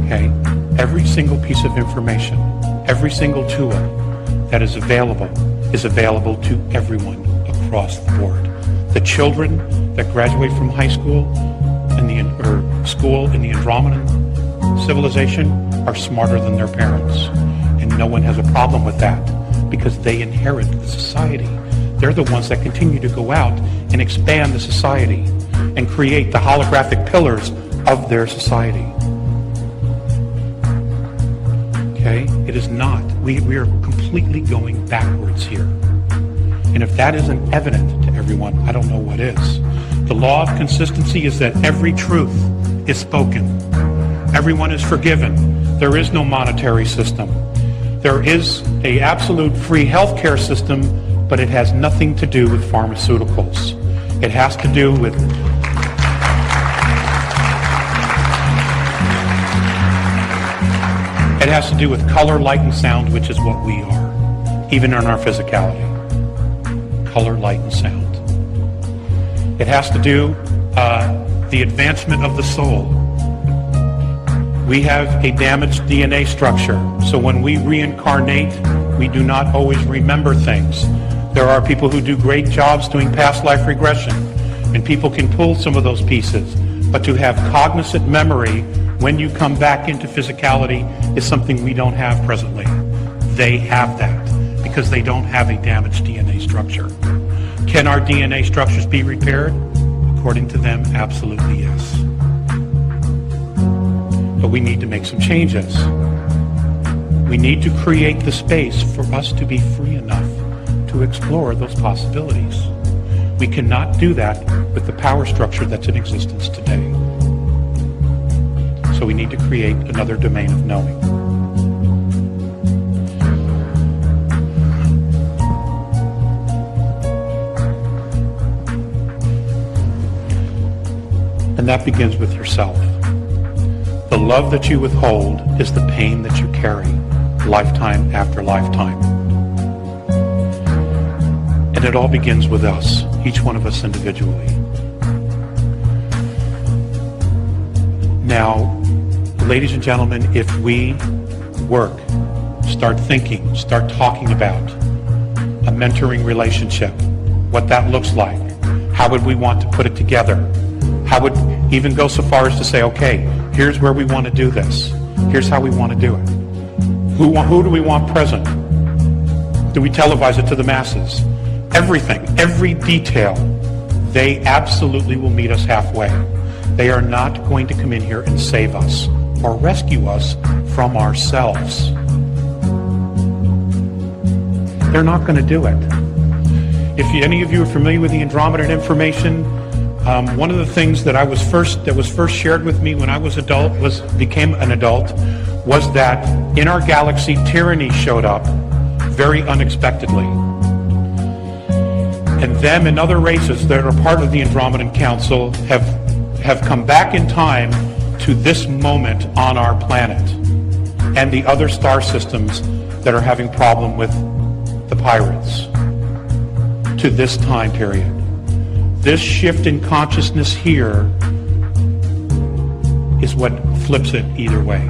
Okay? Every single piece of information, every single tool that is available to everyone across the board. The children that graduate from high school or school in the Andromedan civilization are smarter than their parents. And no one has a problem with that because they inherit the society. They're the ones that continue to go out and expand the society and create the holographic pillars of their society. Okay? It is not. We are completely going backwards here. And if that isn't evident to everyone, I don't know what is. The law of consistency is that every truth is spoken. Everyone is forgiven. There is no monetary system. There is an absolute free healthcare system, but it has nothing to do with pharmaceuticals. It has to do with color, light, and sound, which is what we are, even in our physicality. Color, light, and sound. It has to do the advancement of the soul. We have a damaged DNA structure, so when we reincarnate, we do not always remember things. There are people who do great jobs doing past life regression, and people can pull some of those pieces, but to have cognizant memory when you come back into physicality is something we don't have presently. They have that because they don't have a damaged DNA structure. Can our DNA structures be repaired? According to them, absolutely yes. But we need to make some changes. We need to create the space for us to be free enough to explore those possibilities. We cannot do that with the power structure that's in existence today. So we need to create another domain of knowing. And that begins with yourself. The love that you withhold is the pain that you carry, lifetime after lifetime. And it all begins with us, each one of us individually. Now, ladies and gentlemen, if we work, start thinking, start talking about a mentoring relationship, what that looks like, how would we want to put it together, how would even go so far as to say, okay, here's where we want to do this, here's how we want to do it. Who do we want present? Do we televise it to the masses? Everything, every detail, they absolutely will meet us halfway. They are not going to come in here and save us or rescue us from ourselves. They're not going to do it. If any of you are familiar with the Andrômeda information, one of the things that was first shared with me when I became an adult, was that in our galaxy, tyranny showed up very unexpectedly. And them and other races that are part of the Andromedan Council have come back in time to this moment on our planet and the other star systems that are having problem with the pirates to this time period. This shift in consciousness here is what flips it either way.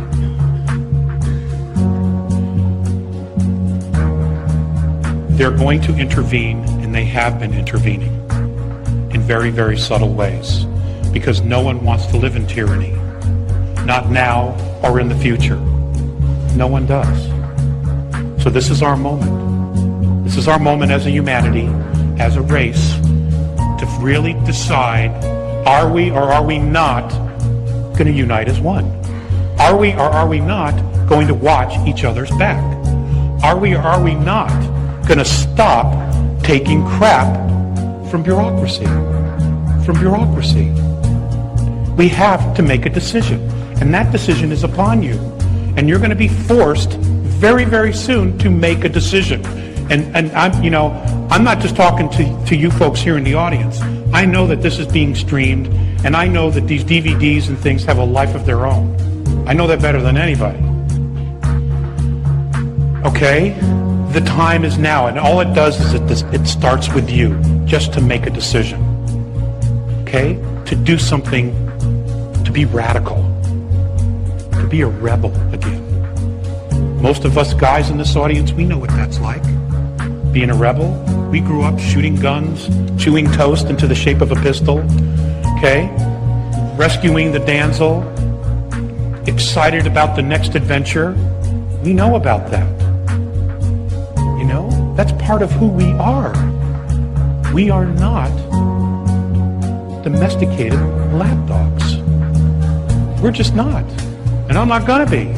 They're going to intervene, and they have been intervening in very, very subtle ways, because no one wants to live in tyranny, not now or in the future. No one does. So this is our moment. This is our moment as a humanity, as a race, to really decide, are we or are we not going to unite as one? Are we or are we not going to watch each other's back? Are we or are we not going to stop taking crap from bureaucracy? From bureaucracy. We have to make a decision, and that decision is upon you. And you're going to be forced very, very soon to make a decision. And I'm not just talking to you folks here in the audience. I know that this is being streamed, and I know that these DVDs and things have a life of their own. I know that better than anybody. Okay? The time is now, and all it does is it starts with you, just to make a decision. Okay? To do something, to be radical, to be a rebel again. Most of us guys in this audience, we know what that's like. Being a rebel. We grew up shooting guns, chewing toast into the shape of a pistol, okay? Rescuing the damsel, excited about the next adventure. We know about that. You know, that's part of who we are. We are not domesticated lapdogs. We're just not. And I'm not gonna be.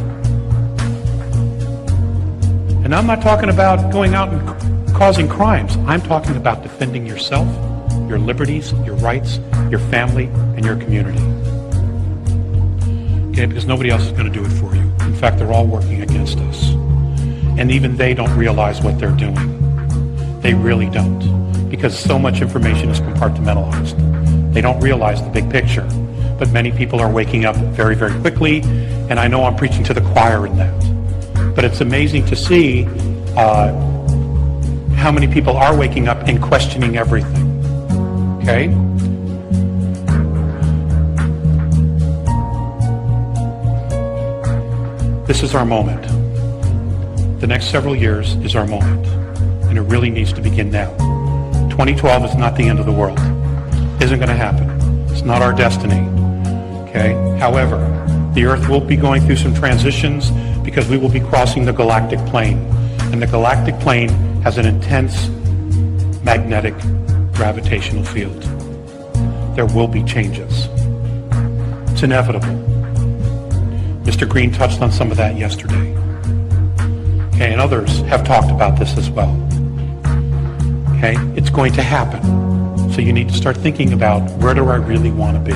And I'm not talking about going out and causing crimes. I'm talking about defending yourself, your liberties, your rights, your family, and your community. Okay, because nobody else is going to do it for you. In fact, they're all working against us. And even they don't realize what they're doing. They really don't. Because so much information is compartmentalized. They don't realize the big picture. But many people are waking up very, very quickly, and I know I'm preaching to the choir in that. But it's amazing to see how many people are waking up and questioning everything. Okay? This is our moment. The next several years is our moment. And it really needs to begin now. 2012 is not the end of the world. Isn't going to happen. It's not our destiny. Okay? However, the Earth will be going through some transitions because we will be crossing the galactic plane. And the galactic plane has an intense magnetic gravitational field. There will be changes. It's inevitable. Mr. Green touched on some of that yesterday. Okay, and others have talked about this as well. Okay, it's going to happen. So you need to start thinking about, where do I really want to be?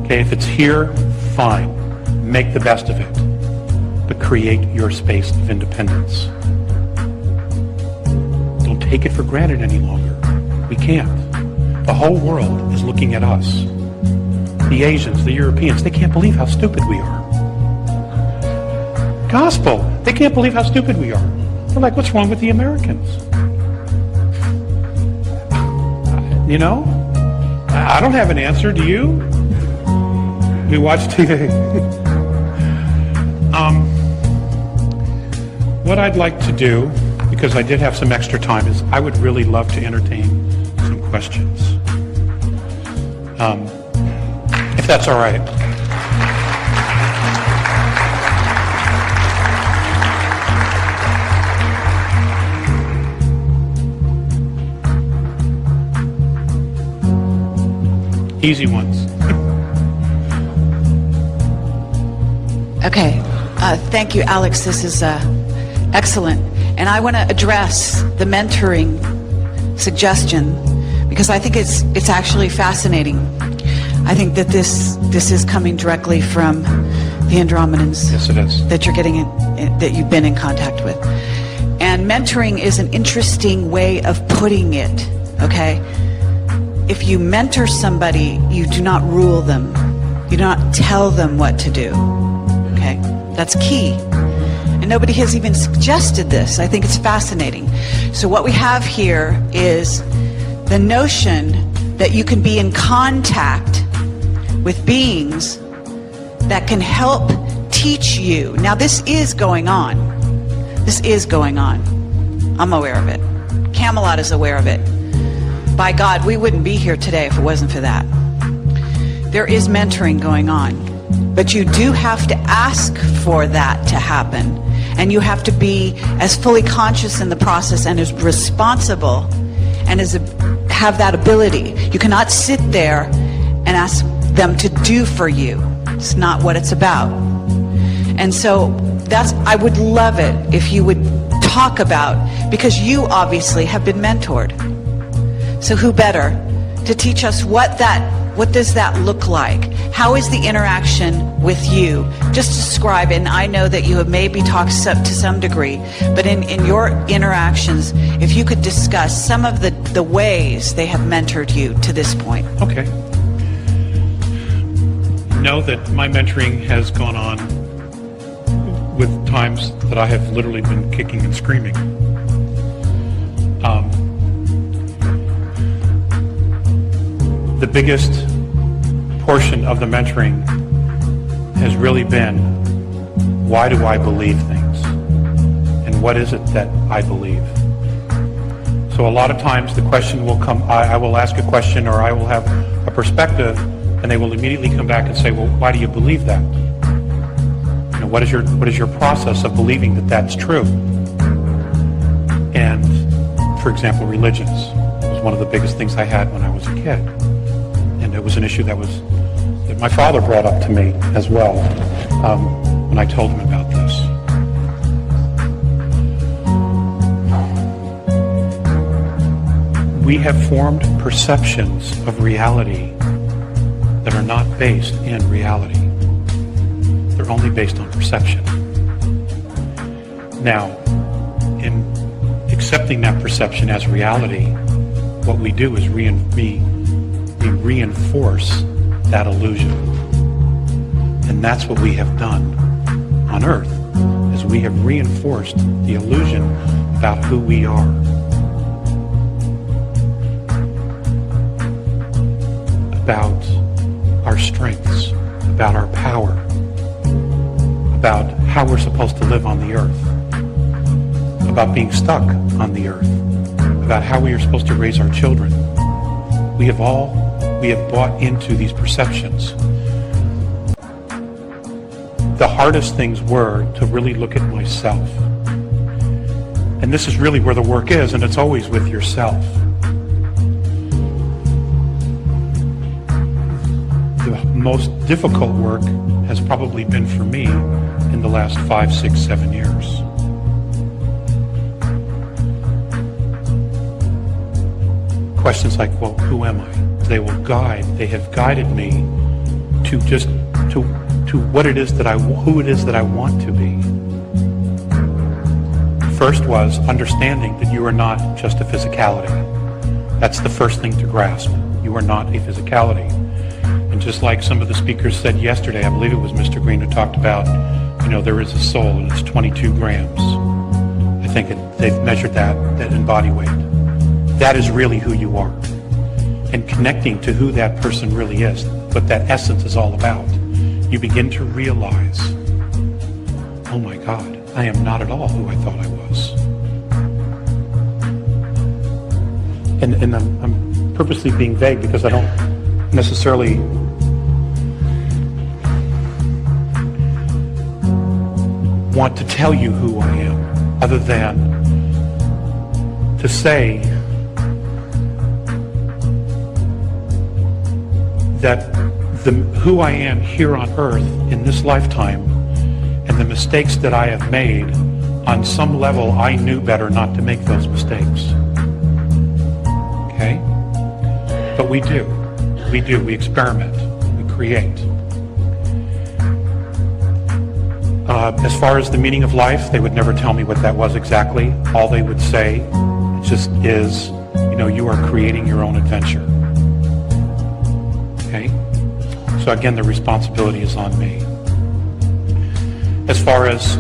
Okay, if it's here, fine. Make the best of it. But create your space of independence. Don't take it for granted any longer. We can't. The whole world is looking at us. the Asians, the Europeans, they can't believe how stupid we are. Gospel, they can't believe how stupid we are. They're like, what's wrong with the Americans? You know, I don't have an answer, do you? We watch TV. What I'd like to do, because I did have some extra time, is I would really love to entertain some questions. If that's all right. Easy ones. Okay. Thank you, Alex. This is excellent. And I want to address the mentoring suggestion because I think it's actually fascinating. I think that this is coming directly from the Andromedans. Yes, it is. That you're getting that you've been in contact with. And mentoring is an interesting way of putting it, okay? If you mentor somebody, you do not rule them. You do not tell them what to do, okay? That's key. And nobody has even suggested this. I think it's fascinating. So what we have here is the notion that you can be in contact with beings that can help teach you. Now this is going on. This is going on. I'm aware of it. Camelot is aware of it. By God, we wouldn't be here today if it wasn't for that. There is mentoring going on. But you do have to ask for that to happen. And you have to be as fully conscious in the process and as responsible and have that ability. You cannot sit there and ask them to do for you. It's not what it's about. And so I would love it if you would talk about, because you obviously have been mentored. So who better to teach us what does that look like? How is the interaction with you? Just describe, and I know that you have maybe talked to some degree, but in your interactions, if you could discuss some of the ways they have mentored you to this point. Okay. Know that my mentoring has gone on with times that I have literally been kicking and screaming. The biggest portion of the mentoring has really been, why do I believe things? And what is it that I believe? So a lot of times the question will come, I will ask a question or I will have a perspective, and they will immediately come back and say, well, why do you believe that? You know, what is your process of believing that that's true? And, for example, religions was one of the biggest things I had when I was a kid. And it was an issue that my father brought up to me as well when I told him about this. We have formed perceptions of reality that are not based in reality. They're only based on perception. Now, in accepting that perception as reality, what we do is we reinforce that illusion. And that's what we have done on Earth, is we have reinforced the illusion about who we are. About our strengths, about our power, about how we're supposed to live on the Earth, about being stuck on the Earth, about how we are supposed to raise our children. We have bought into these perceptions. The hardest things were to really look at myself. And this is really where the work is, and it's always with yourself. The most difficult work has probably been for me in the last 5, 6, 7 years. Questions like, well, who am I? They have guided me to what it is who it is that I want to be. First was understanding that you are not just a physicality. That's the first thing to grasp. You are not a physicality. And just like some of the speakers said yesterday, I believe it was Mr. Green who talked about, there is a soul and it's 22 grams. I think they've measured that in body weight. That is really who you are. And connecting to who that person really is, what that essence is all about, you begin to realize, oh my God, I am not at all who I thought I was. And I'm purposely being vague because I don't necessarily want to tell you who I am, other than to say that who I am here on earth in this lifetime and the mistakes that I have made, on some level I knew better not to make those mistakes. Okay? But we do. We experiment. We create. As far as the meaning of life, they would never tell me what that was exactly. All they would say just is, you are creating your own adventure. Okay? So again, the responsibility is on me. As far as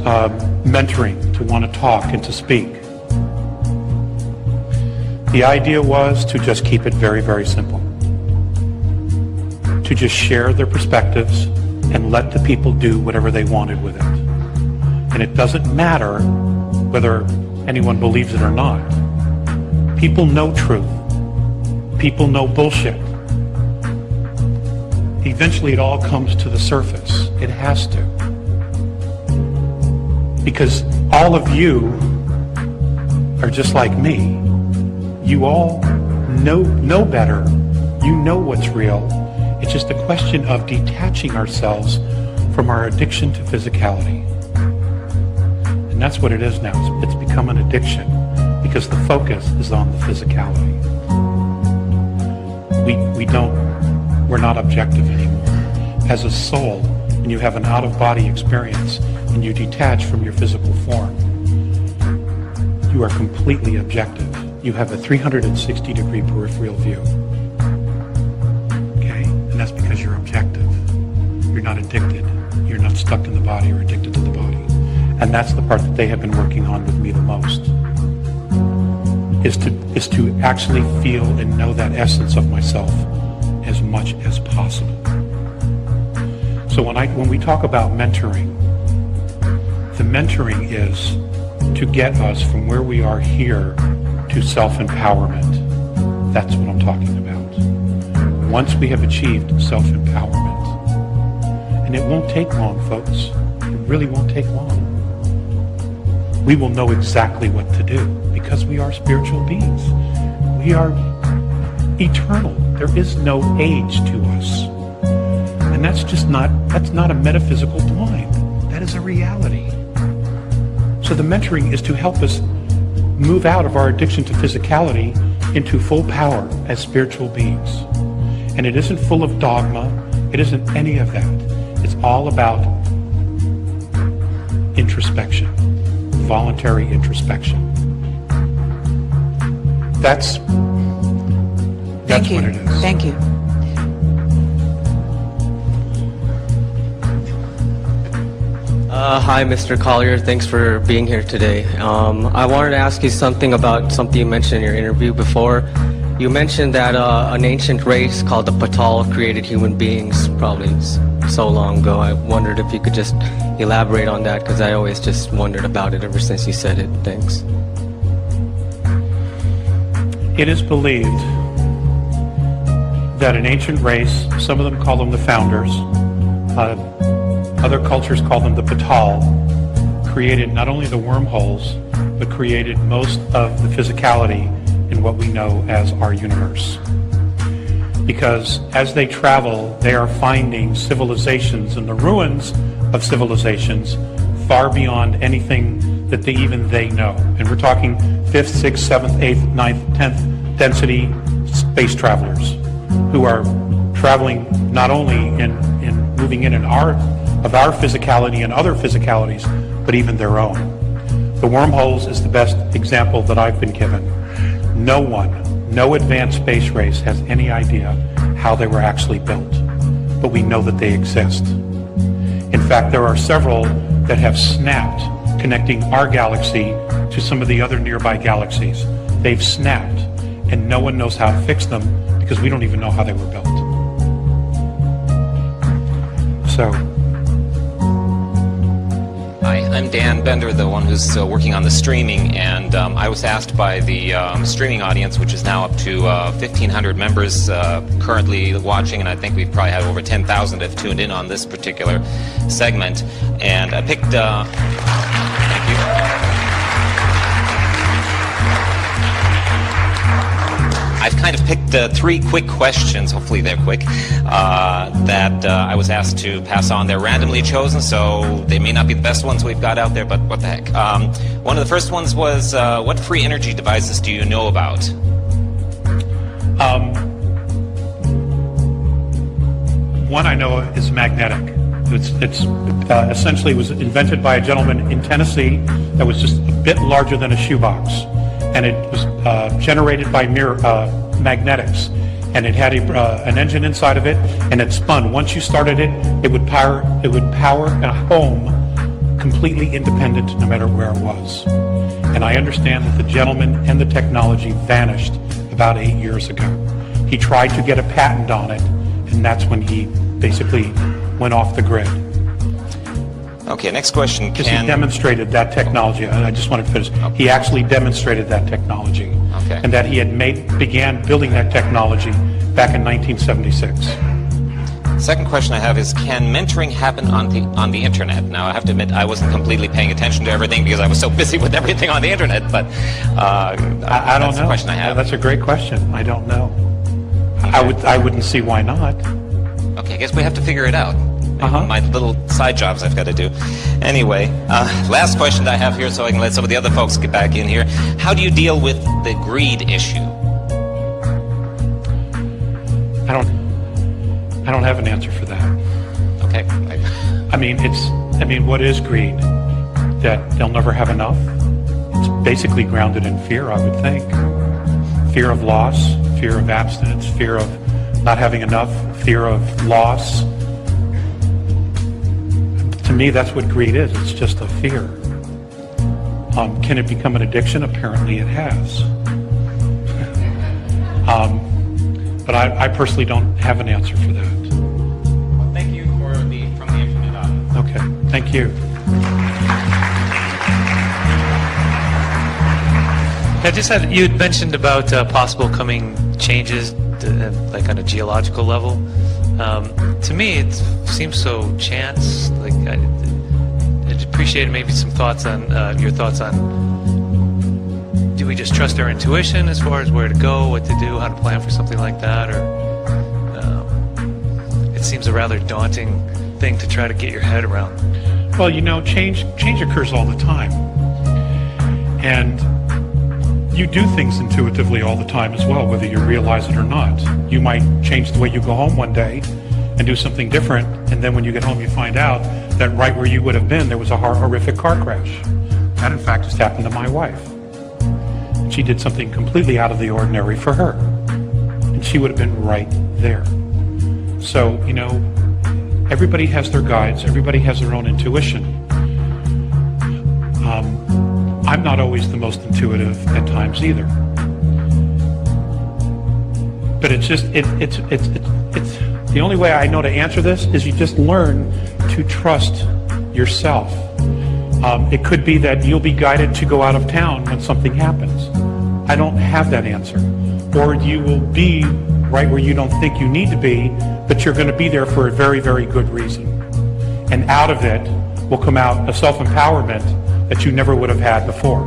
mentoring, to want to talk and to speak, the idea was to just keep it very, very simple. To just share their perspectives and let the people do whatever they wanted with it. And it doesn't matter whether anyone believes it or not. People know truth. People know bullshit. Eventually it all comes to the surface. It has to. Because all of you are just like me. You all know better. You know what's real. It's just a question of detaching ourselves from our addiction to physicality. And that's what it is now. It's become an addiction because the focus is on the physicality. We're not objective anymore. As a soul, when you have an out-of-body experience and you detach from your physical form, you are completely objective. You have a 360-degree peripheral view. Okay? And that's because you're objective. You're not addicted. You're not stuck in the body or addicted to the body. And that's the part that they have been working on with me the most. Is to actually feel and know that essence of myself as much as possible. So when we talk about mentoring, the mentoring is to get us from where we are here to self-empowerment. That's what I'm talking about. Once we have achieved self-empowerment, and it won't take long, folks. It really won't take long. We will know exactly what to do because we are spiritual beings. We are eternal. There is no age to us. And that's not a metaphysical blind. That is a reality. So the mentoring is to help us move out of our addiction to physicality into full power as spiritual beings. And it isn't full of dogma. It isn't any of that. It's all about introspection, voluntary introspection. That's what it is. Thank you. Hi, Mr. Collier. Thanks for being here today. I wanted to ask you something about something you mentioned in your interview before. You mentioned that an ancient race called the Patal created human beings probably so long ago. I wondered if you could just elaborate on that because I always just wondered about it ever since you said it. Thanks. It is believed that an ancient race, some of them call them the founders, other cultures call them the Patal, created not only the wormholes, but created most of the physicality in what we know as our universe. Because as they travel, they are finding civilizations and the ruins of civilizations far beyond anything that they know. And we're talking 5th, 6th, 7th, 8th, 9th, 10th density space travelers who are traveling not only in moving in our physicality and other physicalities, but even their own. The wormholes is the best example that I've been given. No advanced space race has any idea how they were actually built. but we know that they exist. In fact, there are several that have snapped, connecting our galaxy to some of the other nearby galaxies. They've snapped, and no one knows how to fix them because we don't even know how they were built. So, hi, I'm Dan Bender, the one who's working on the streaming, and I was asked by the streaming audience, which is now up to 1,500 members currently watching, and I think we've probably had over 10,000 that have tuned in on this particular segment, and I picked, thank you. I've kind of picked 3 quick questions, hopefully they're quick, that I was asked to pass on. They're randomly chosen, so they may not be the best ones we've got out there, but what the heck. One of the first ones was, what free energy devices do you know about? One I know is magnetic. It's essentially was invented by a gentleman in Tennessee that was just a bit larger than a shoebox. And it was generated by magnetics, and it had an engine inside of it, and it spun. Once you started it, it would power a home completely independent, no matter where it was. And I understand that the gentleman and the technology vanished about 8 years ago. He tried to get a patent on it, and that's when he basically went off the grid. Okay, next question. Because he demonstrated that technology, and I just wanted to finish. Okay. He actually demonstrated that technology, okay, and that he had began building that technology back in 1976. Second question I have is, can mentoring happen on the internet? Now, I have to admit, I wasn't completely paying attention to everything because I was so busy with everything on the internet, but I don't that's know. the question I have. That's a great question. I don't know. Okay. I wouldn't see why not. Okay, I guess we have to figure it out. My little side jobs I've got to do. Anyway, last question that I have here so I can let some of the other folks get back in here. How do you deal with the greed issue? I don't have an answer for that. Okay. I mean, what is greed? That they'll never have enough? It's basically grounded in fear, I would think. Fear of loss, fear of abstinence, fear of not having enough, fear of loss. To me, that's what greed is. It's just a fear. Can it become an addiction? Apparently it has. But I personally don't have an answer for that. Well, thank you from the internet audience. Okay, thank you. You had mentioned about possible coming changes, like on a geological level. To me, it seems so chance. Like I'd appreciate maybe some thoughts on your thoughts on. Do we just trust our intuition as far as where to go, what to do, how to plan for something like that, or it seems a rather daunting thing to try to get your head around. Well, you know, change occurs all the time, and you do things intuitively all the time as well, whether you realize it or not. You might change the way you go home one day and do something different, and then when you get home you find out that right where you would have been there was a horrific car crash. That in fact just happened to my wife. She did something completely out of the ordinary for her, and she would have been right there. So, you know, everybody has their guides, everybody has their own intuition. I'm not always the most intuitive at times either. But it's just, it's the only way I know to answer this is you just learn to trust yourself. It could be that you'll be guided to go out of town when something happens. I don't have that answer. Or you will be right where you don't think you need to be, but you're going to be there for a very, very good reason. And out of it will come out a self-empowerment that you never would have had before.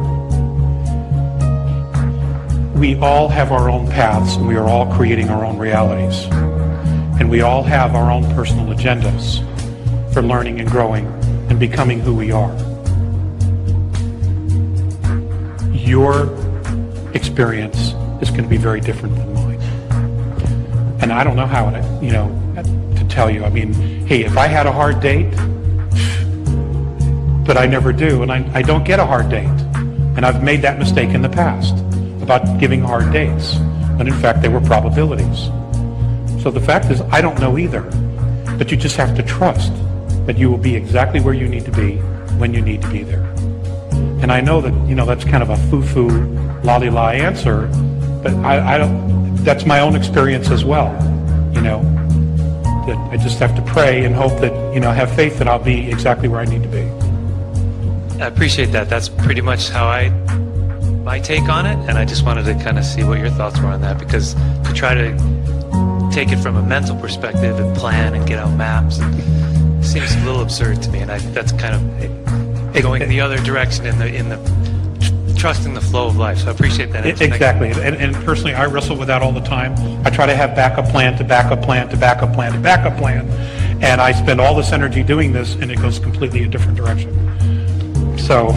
We all have our own paths, and we are all creating our own realities. And we all have our own personal agendas for learning and growing and becoming who we are. Your experience is going to be very different than mine. And I don't know how to tell you. I mean, hey, if I had a hard date, but I never do, and I don't get a hard date. And I've made that mistake in the past about giving hard dates, when in fact they were probabilities. So the fact is, I don't know either. But you just have to trust that you will be exactly where you need to be when you need to be there. And I know that, that's kind of a foo-foo, la-li-la answer, but I don't, that's my own experience as well, that I just have to pray and hope that, have faith that I'll be exactly where I need to be. I appreciate that. That's pretty much how my take on it, and I just wanted to kind of see what your thoughts were on that, because to try to take it from a mental perspective and plan and get out maps seems a little absurd to me, and that's kind of going the other direction in the trusting the flow of life. So I appreciate that. Exactly, and personally, I wrestle with that all the time. I try to have backup plan to backup plan to backup plan to backup plan, and I spend all this energy doing this, and it goes completely a different direction. So.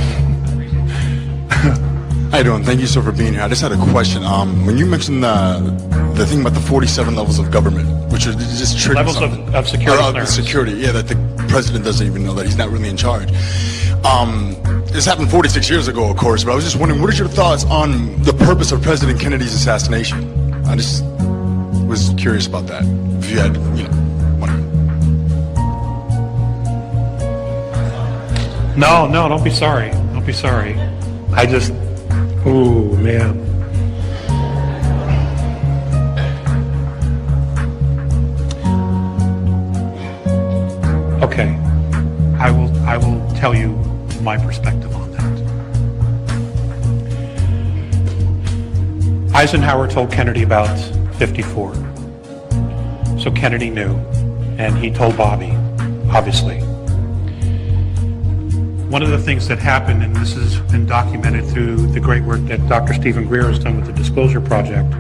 How you doing? Thank you so for being here. I just had a question. When you mentioned the thing about the 47 levels of government, which are just trigger Levels something. of security Of clearance. security, yeah, that the president doesn't even know that he's not really in charge. This happened 46 years ago, of course, but I was just wondering, what are your thoughts on the purpose of President Kennedy's assassination? I just was curious about that. If you had, wondering. No, don't be sorry. Don't be sorry. I just, ooh, man. Okay, I will tell you my perspective on that. Eisenhower told Kennedy about 54. So Kennedy knew, and he told Bobby, obviously. One of the things that happened, and this has been documented through the great work that Dr. Stephen Greer has done with the Disclosure Project,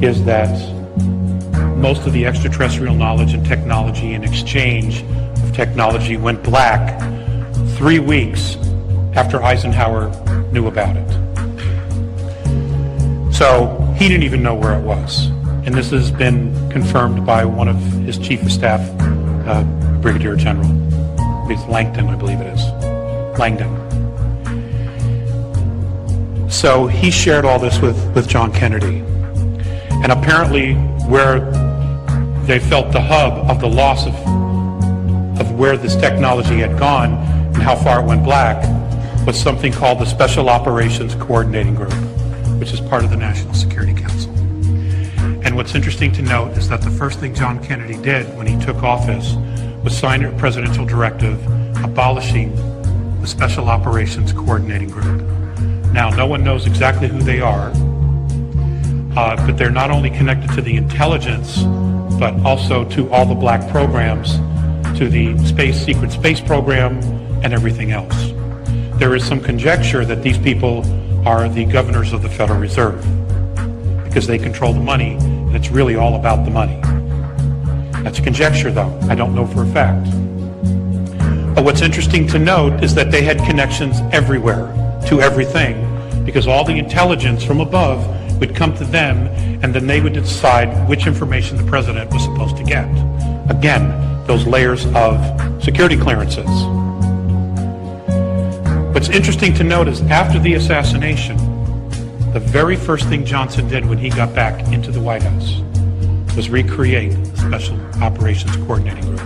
is that most of the extraterrestrial knowledge and technology and exchange of technology went black 3 weeks after Eisenhower knew about it. So he didn't even know where it was. And this has been confirmed by one of his chief of staff, Brigadier General. It's Langdon, I believe it is. Langdon. So he shared all this with John Kennedy. And apparently where they felt the hub of the loss of where this technology had gone and how far it went black was something called the Special Operations Coordinating Group, which is part of the National Security Council. And what's interesting to note is that the first thing John Kennedy did when he took office was sign a presidential directive abolishing the Special Operations Coordinating Group. Now, no one knows exactly who they are, but they're not only connected to the intelligence, but also to all the black programs, to the secret space program, and everything else. There is some conjecture that these people are the governors of the Federal Reserve, because they control the money, and it's really all about the money. That's a conjecture, though. I don't know for a fact. But what's interesting to note is that they had connections everywhere, to everything, because all the intelligence from above would come to them, and then they would decide which information the president was supposed to get. Again, those layers of security clearances. What's interesting to note is after the assassination, the very first thing Johnson did when he got back into the White House was recreate the Special Operations Coordinating Group,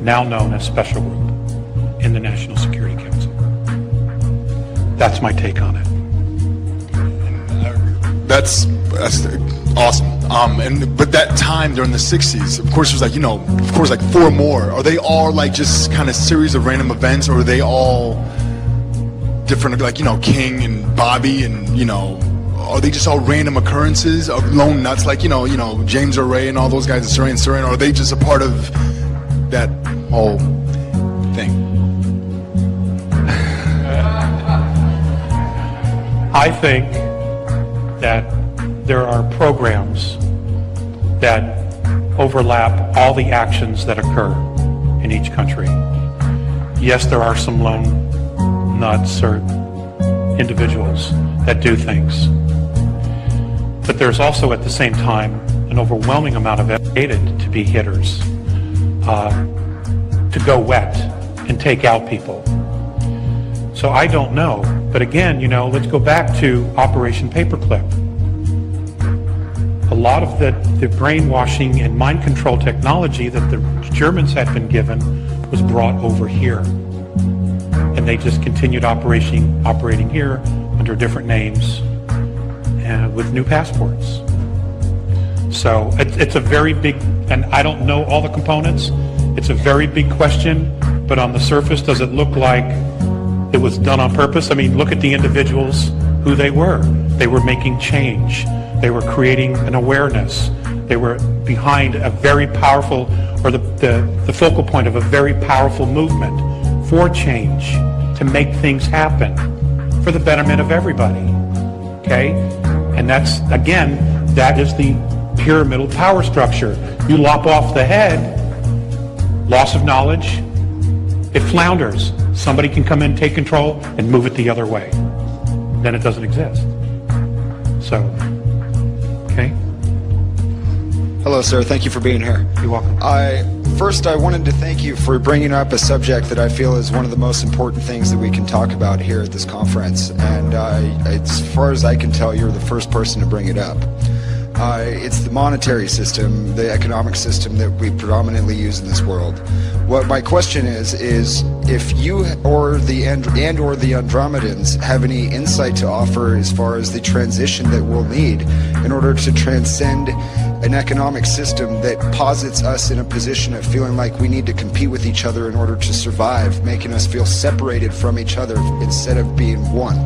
now known as Special Group, in the National Security Council. That's my take on it. That's awesome. But that time during the 60s, of course, it was like, 4 more. Are they all like just kind of series of random events, or are they all different, like, King and Bobby and, are they just all random occurrences of lone nuts, like, James Earl Ray and all those guys in Syrian, or are they just a part of that whole thing? I think that there are programs that overlap all the actions that occur in each country. Yes, there are some lone nuts or individuals that do things. But there's also at the same time an overwhelming amount of data to be hitters, to go wet and take out people. So I don't know. But again, let's go back to Operation Paperclip. A lot of the brainwashing and mind control technology that the Germans had been given was brought over here. And they just continued operating here under different names and with new passports. So it's a very big, and I don't know all the components, it's a very big question, but on the surface, does it look like it was done on purpose? I mean, look at the individuals, who they were. They were making change. They were creating an awareness. They were behind a very powerful, or the focal point of a very powerful movement for change, to make things happen for the betterment of everybody. Okay? And that's, again, that is the pyramidal power structure. You lop off the head, loss of knowledge, it flounders. Somebody can come in, take control, and move it the other way. Then it doesn't exist. So, okay? Hello, sir. Thank you for being here. You're welcome. First, I wanted to thank you for bringing up a subject that I feel is one of the most important things that we can talk about here at this conference. And as far as I can tell, you're the first person to bring it up. It's the monetary system, the economic system that we predominantly use in this world. What my question is if you or the Andromedans have any insight to offer as far as the transition that we'll need in order to transcend an economic system that posits us in a position of feeling like we need to compete with each other in order to survive, making us feel separated from each other instead of being one.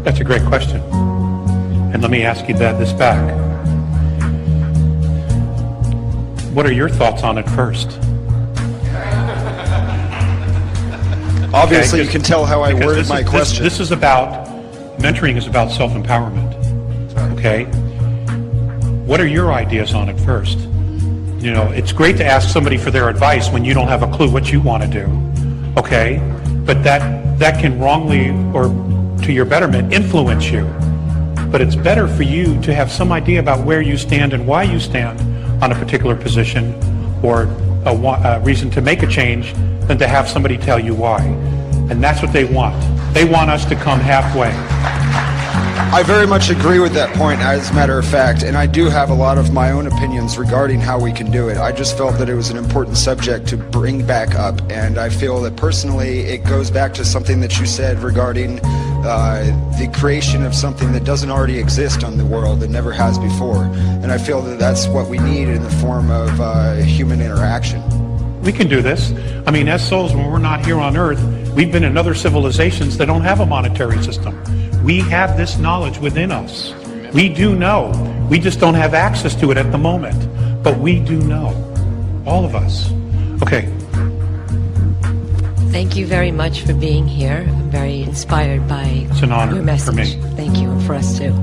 That's a great question. And let me ask you this back. What are your thoughts on it first? Obviously, Okay, you can tell how I worded my question. This is about, mentoring is about self-empowerment. Okay? What are your ideas on it first? You know, it's great to ask somebody for their advice when you don't have a clue what you want to do. Okay? But that can wrongly, or to your betterment, influence you. But it's better for you to have some idea about where you stand and why you stand on a particular position or a reason to make a change than to have somebody tell you why. And that's what they want. They want us to come halfway. I very much agree with that point, as a matter of fact, and I do have a lot of my own opinions regarding how we can do it. I just felt that it was an important subject to bring back up, and I feel that personally it goes back to something that you said regarding the creation of something that doesn't already exist on the world, that never has before. And I feel that that's what we need in the form of human interaction. We can do this. I mean, as souls, when we're not here on Earth, we've been in other civilizations that don't have a monetary system. We have this knowledge within us. We do know. We just don't have access to it at the moment. But we do know. All of us. Okay. Thank you very much for being here. I'm very inspired by It's an honor your message. for me. Thank you, and for us too.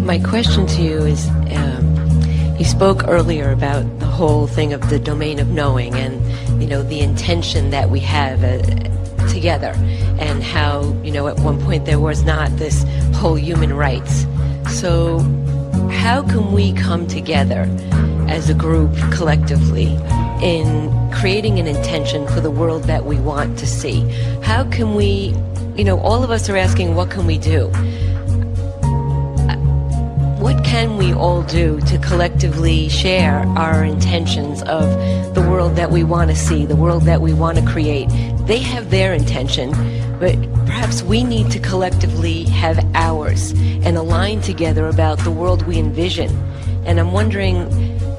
My question to you is, you spoke earlier about the whole thing of the domain of knowing and, you know, the intention that we have together, and how, you know, at one point there was not this whole human rights. So how can we come together as a group collectively in creating an intention for the world that we want to see? How can we, you know, all of us are asking, what can we do? What can we all do to collectively share our intentions of the world that we want to see, the world that we want to create? They have their intention, but perhaps we need to collectively have ours and align together about the world we envision. And I'm wondering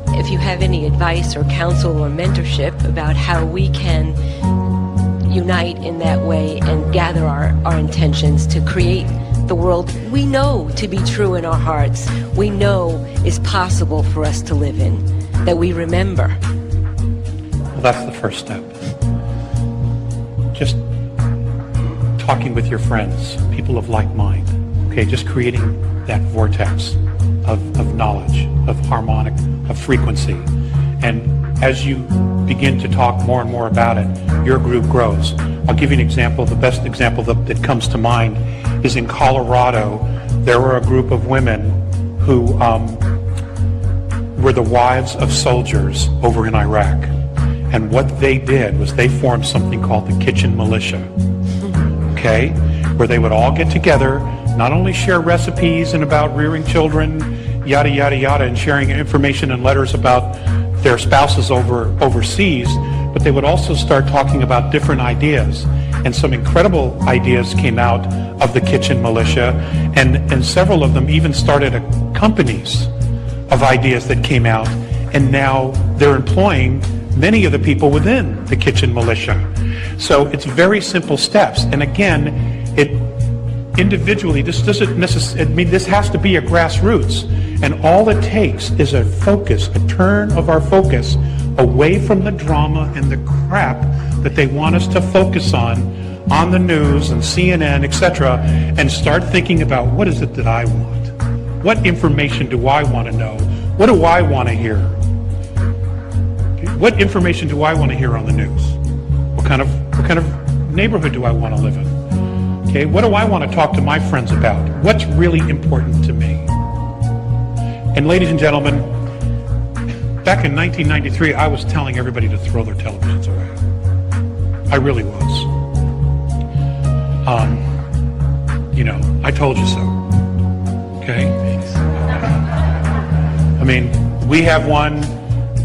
if you have any advice or counsel or mentorship about how we can unite in that way and gather our intentions to create the world we know to be true in our hearts, we know is possible for us to live in, that we remember. Well, that's the first step. Just talking with your friends, people of like mind. Okay, just creating that vortex of knowledge, of harmonic, of frequency. And as you begin to talk more and more about it, your group grows. I'll give you an example. The best example that comes to mind is in Colorado. There were a group of women who were the wives of soldiers over in Iraq. And what they did was they formed something called the Kitchen Militia. Okay? Where they would all get together, not only share recipes and about rearing children yada, yada, yada, and sharing information and letters about their spouses overseas, but they would also start talking about different ideas. And some incredible ideas came out of the kitchen militia, and several of them even started companies of ideas that came out, and now they're employing many of the people within the kitchen militia. So it's very simple steps. And again, it individually, this doesn't necessarily, I mean, this has to be a grassroots. And all it takes is a focus, a turn of our focus away from the drama and the crap that they want us to focus on the news and CNN, etc., and start thinking about, what is it that I want? What information do I want to know? What do I want to hear? What information do I want to hear on the news? What kind of neighborhood do I want to live in? Okay, what do I want to talk to my friends about? What's really important to me? And ladies and gentlemen, back in 1993, I was telling everybody to throw their televisions away. I really was. You know, I told you so. Okay? I mean, we have one,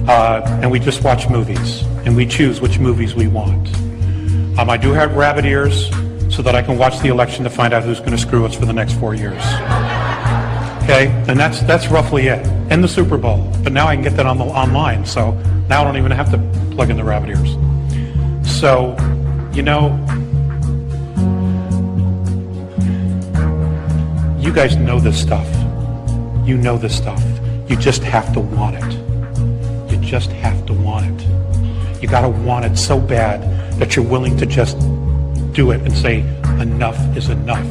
and we just watch movies, and we choose which movies we want. I do have rabbit ears so that I can watch the election to find out who's going to screw us for the next 4 years. Okay? And that's roughly it. And the Super Bowl. But now I can get that online, so now I don't even have to plug in the rabbit ears. So, you know, you guys know this stuff. You know this stuff. You just have to want it. You just have to want it. You gotta want it so bad that you're willing to just do it and say, enough is enough.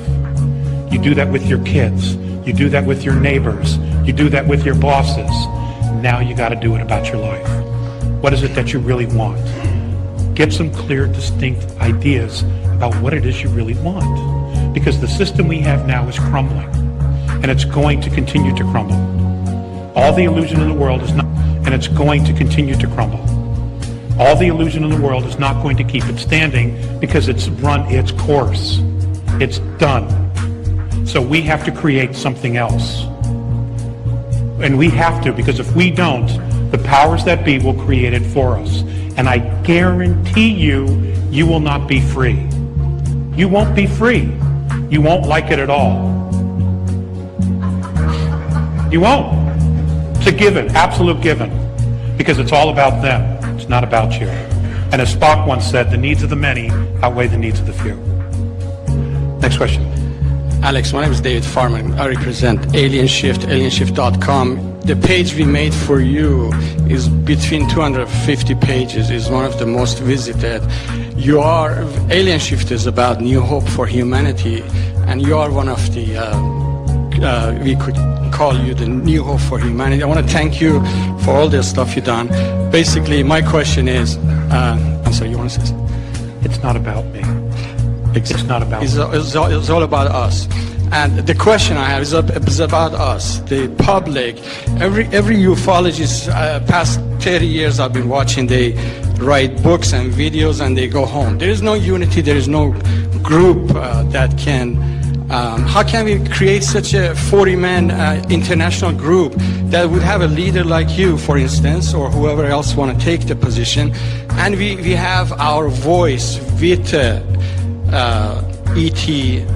You do that with your kids. You do that with your neighbors. You do that with your bosses. Now you gotta do it about your life. What is it that you really want? Get some clear, distinct ideas about what it is you really want. Because the system we have now is crumbling, and it's going to continue to crumble. All the illusion in the world is not, and it's going to continue to crumble. All the illusion in the world is not going to keep it standing because it's run its course. It's done. So we have to create something else. And we have to, because if we don't, the powers that be will create it for us. And I guarantee you, you will not be free. You won't be free. You won't like it at all. You won't. It's a given, absolute given, because it's all about them. It's not about you. And as Spock once said, the needs of the many outweigh the needs of the few. Next question. Alex, my name is David Farman. I represent Alienshift, alienshift.com. The page we made for you is between 250 pages, is one of the most visited. Alienshift is about new hope for humanity, and you are one of the, we could call you the new hope for humanity. I want to thank you for all the stuff you've done. Basically, my question is, I'm sorry, you want to say something? It's not about me. It's not about me. It's all about us. And the question I have is about us, the public. Every ufologist, past 30 years I've been watching, they write books and videos and they go home. There is no unity, there is no group that can, how can we create such a 40-man international group that would have a leader like you, for instance, or whoever else want to take the position, and we have our voice with ET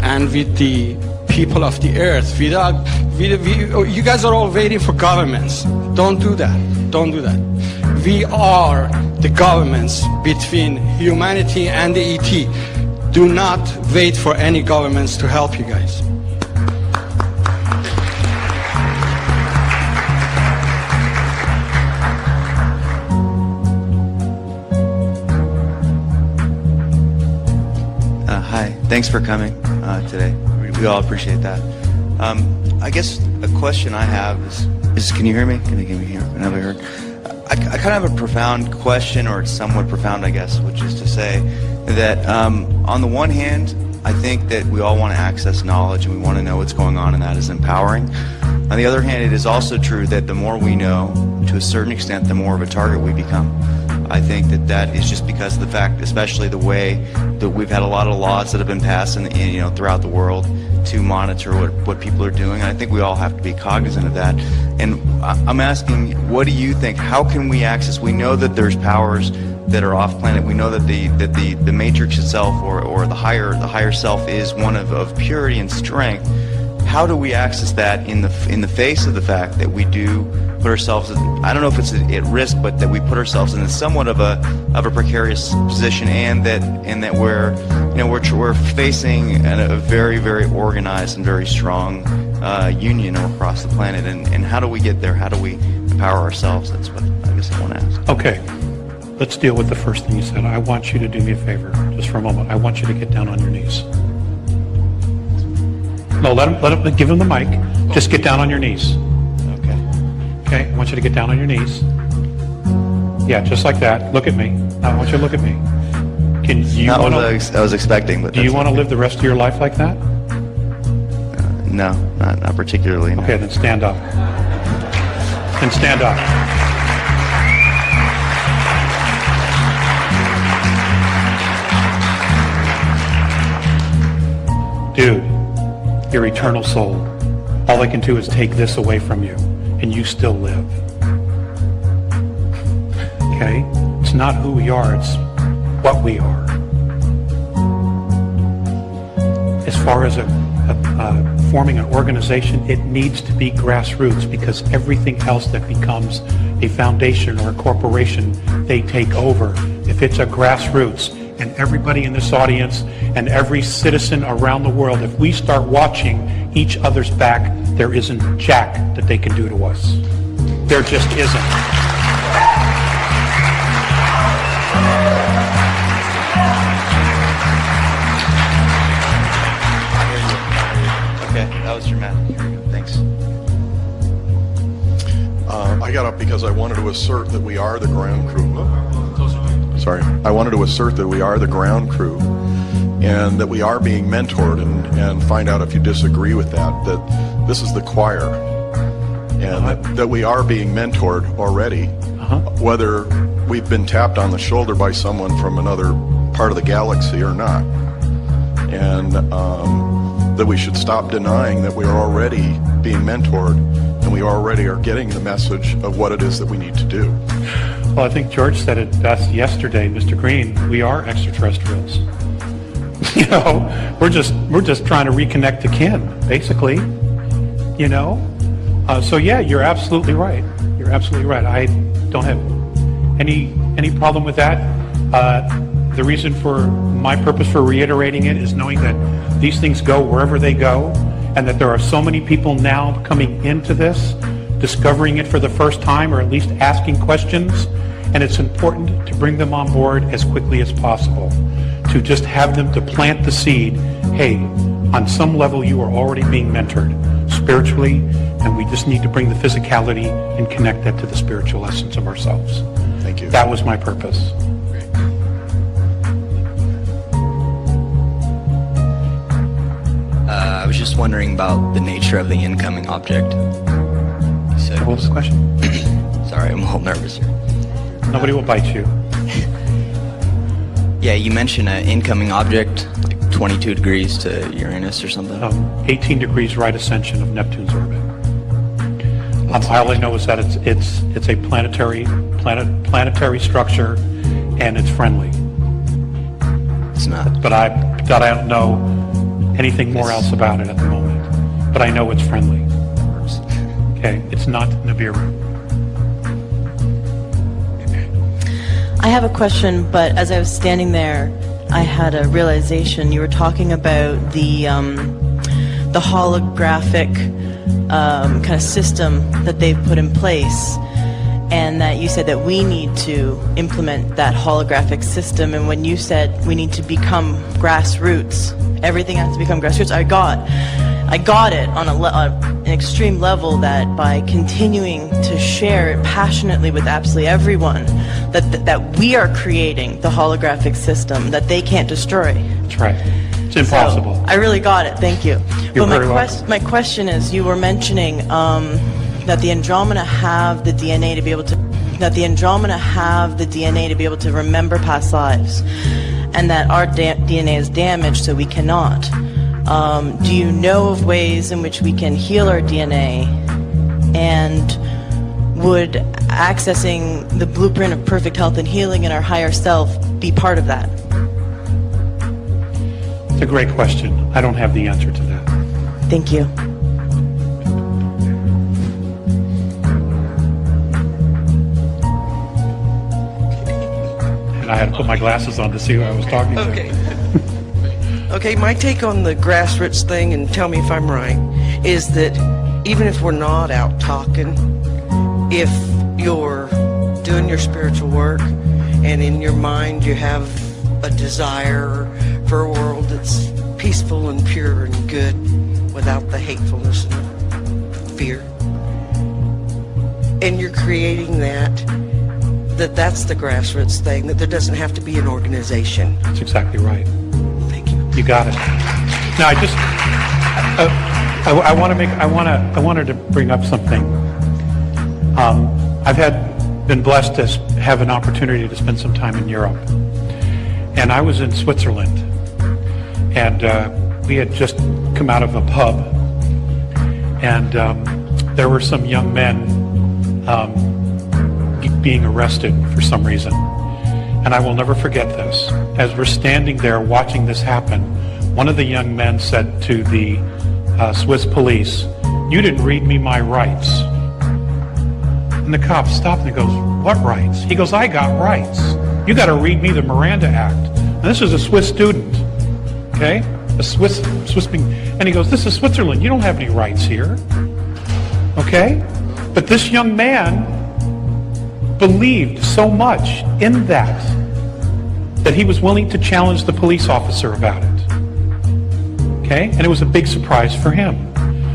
and with the people of the earth. You guys are all waiting for governments. Don't do that. Don't do that. We are the governments between humanity and the ET. Do not wait for any governments to help you guys. Hi, thanks for coming today. We all appreciate that. I guess a question I have is can you hear me? Can you hear me? Nobody heard? I kind of have a profound question, or it's somewhat profound, I guess, which is to say that on the one hand, I think that we all want to access knowledge and we want to know what's going on, and that is empowering. On the other hand, it is also true that the more we know, to a certain extent, the more of a target we become. I think that is just because of the fact, especially the way that we've had a lot of laws that have been passed throughout the world to monitor what people are doing. And I think we all have to be cognizant of that. And I'm asking, what do you think? How can we access? We know that there's powers that are off planet. We know that the matrix itself, or the higher self, is one of purity and strength. How do we access that in the face of the fact that we do put ourselves, I don't know if it's at risk, but that we put ourselves in somewhat of a precarious position, and that we're facing a very, very organized and very strong union across the planet. And how do we get there? How do we empower ourselves? That's what I guess I want to ask. Okay, let's deal with the first thing you said. I want you to do me a favor, just for a moment. I want you to get down on your knees. No, let him, give him the mic. Just get down on your knees. Okay, I want you to get down on your knees. Yeah, just like that. Look at me. I want you to look at me. Not what I was expecting, but do you want to live the rest of your life like that? No, not particularly. No. Okay, then stand up. Then stand up. Dude, your eternal soul. All I can do is take this away from you, and you still live. Okay? It's not who we are, it's what we are. As far as forming an organization, it needs to be grassroots, because everything else that becomes a foundation or a corporation, they take over. If it's a grassroots, and everybody in this audience and every citizen around the world, if we start watching each other's back, there isn't jack that they can do to us. There just isn't. Okay, that was dramatic. Here we go. Thanks. I got up because I wanted to assert that we are the ground crew. Sorry. I wanted to assert that we are the ground crew, and that we are being mentored, and find out if you disagree with that this is the choir, and that we are being mentored already, whether we've been tapped on the shoulder by someone from another part of the galaxy or not. And that we should stop denying that we are already being mentored, and we already are getting the message of what it is that we need to do. Well, I think George said it best yesterday, Mr. Green. We are extraterrestrials. You know, we're just trying to reconnect to kin, basically. You know, so yeah, you're absolutely right. You're absolutely right. I don't have any problem with that. The reason for my purpose for reiterating it is knowing that these things go wherever they go, and that there are so many people now coming into this, discovering it for the first time, or at least asking questions, and it's important to bring them on board as quickly as possible, to just have them to plant the seed. Hey, on some level you are already being mentored spiritually, and we just need to bring the physicality and connect that to the spiritual essence of ourselves. Thank you. That was my purpose. I was just wondering about the nature of the incoming object. You said, What was the question? Sorry, I'm a little nervous here. Nobody will bite you. Yeah, you mentioned an incoming object, like 22 degrees to Uranus or something. 18 degrees right ascension of Neptune's orbit. All I know is that it's a planetary structure, and it's friendly. It's not. But I don't know anything more else about it at the moment. But I know it's friendly. Okay, it's not Nibiru. I have a question, but as I was standing there, I had a realization. You were talking about the holographic kind of system that they've put in place, and that you said that we need to implement that holographic system. And when you said we need to become grassroots, everything has to become grassroots, I got it on an extreme level, that by continuing to share it passionately with absolutely everyone, that we are creating the holographic system that they can't destroy. That's right. It's impossible. So, I really got it. Thank you. You're but very welcome. my question is, you were mentioning that the Andrômeda have the DNA to be able to that the Andrômeda have the DNA to be able to remember past lives, and that our DNA is damaged, so we cannot. Do you know of ways in which we can heal our DNA, and would accessing the blueprint of perfect health and healing in our higher self be part of that? It's a great question. I don't have the answer to that. Thank you. And I had to put my glasses on to see who I was talking to. Okay. Okay, my take on the grassroots thing, and tell me if I'm right, is that even if we're not out talking, if you're doing your spiritual work and in your mind you have a desire for a world that's peaceful and pure and good without the hatefulness and fear, and you're creating that's the grassroots thing, that there doesn't have to be an organization. That's exactly right. Thank you. You got it. Now, I wanted to bring up something. I've been blessed to have an opportunity to spend some time in Europe, and I was in Switzerland, and we had just come out of a pub, and there were some young men being arrested for some reason. And I will never forget this. As we're standing there watching this happen, one of the young men said to the Swiss police, "You didn't read me my rights." And the cop stopped and he goes, "What rights?" He goes, "I got rights. You got to read me the Miranda Act." And this is a Swiss student, okay? A Swiss and he goes, "This is Switzerland. You don't have any rights here." Okay? But this young man believed so much in that he was willing to challenge the police officer about it. Okay? And it was a big surprise for him.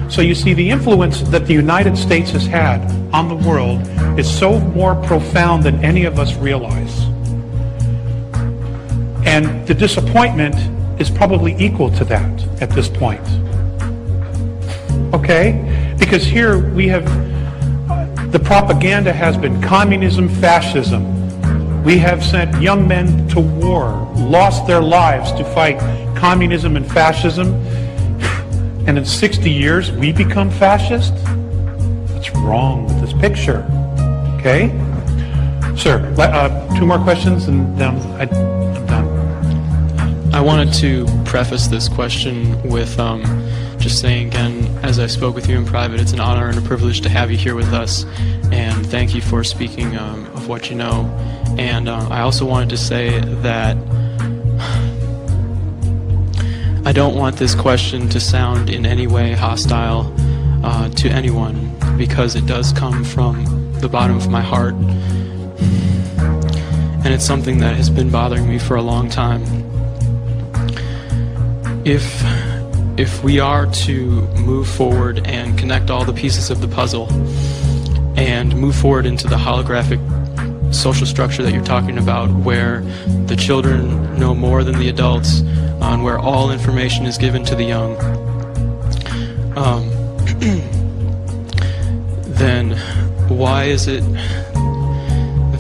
So you see, the influence that the United States has had on the world is so more profound than any of us realize. And the disappointment is probably equal to that at this point. Okay? Because here we have, the propaganda has been communism, fascism. We have sent young men to war, lost their lives to fight communism and fascism. And in 60 years, we become fascist? What's wrong with this picture? Okay? Sir, 2 more questions and then I'm done. I wanted to preface this question with just saying again, as I spoke with you in private, it's an honor and a privilege to have you here with us, and thank you for speaking of what you know. And I also wanted to say that I don't want this question to sound in any way hostile to anyone, because it does come from the bottom of my heart, and it's something that has been bothering me for a long time. If we are to move forward and connect all the pieces of the puzzle and move forward into the holographic social structure that you're talking about, where the children know more than the adults, and where all information is given to the young, then why is it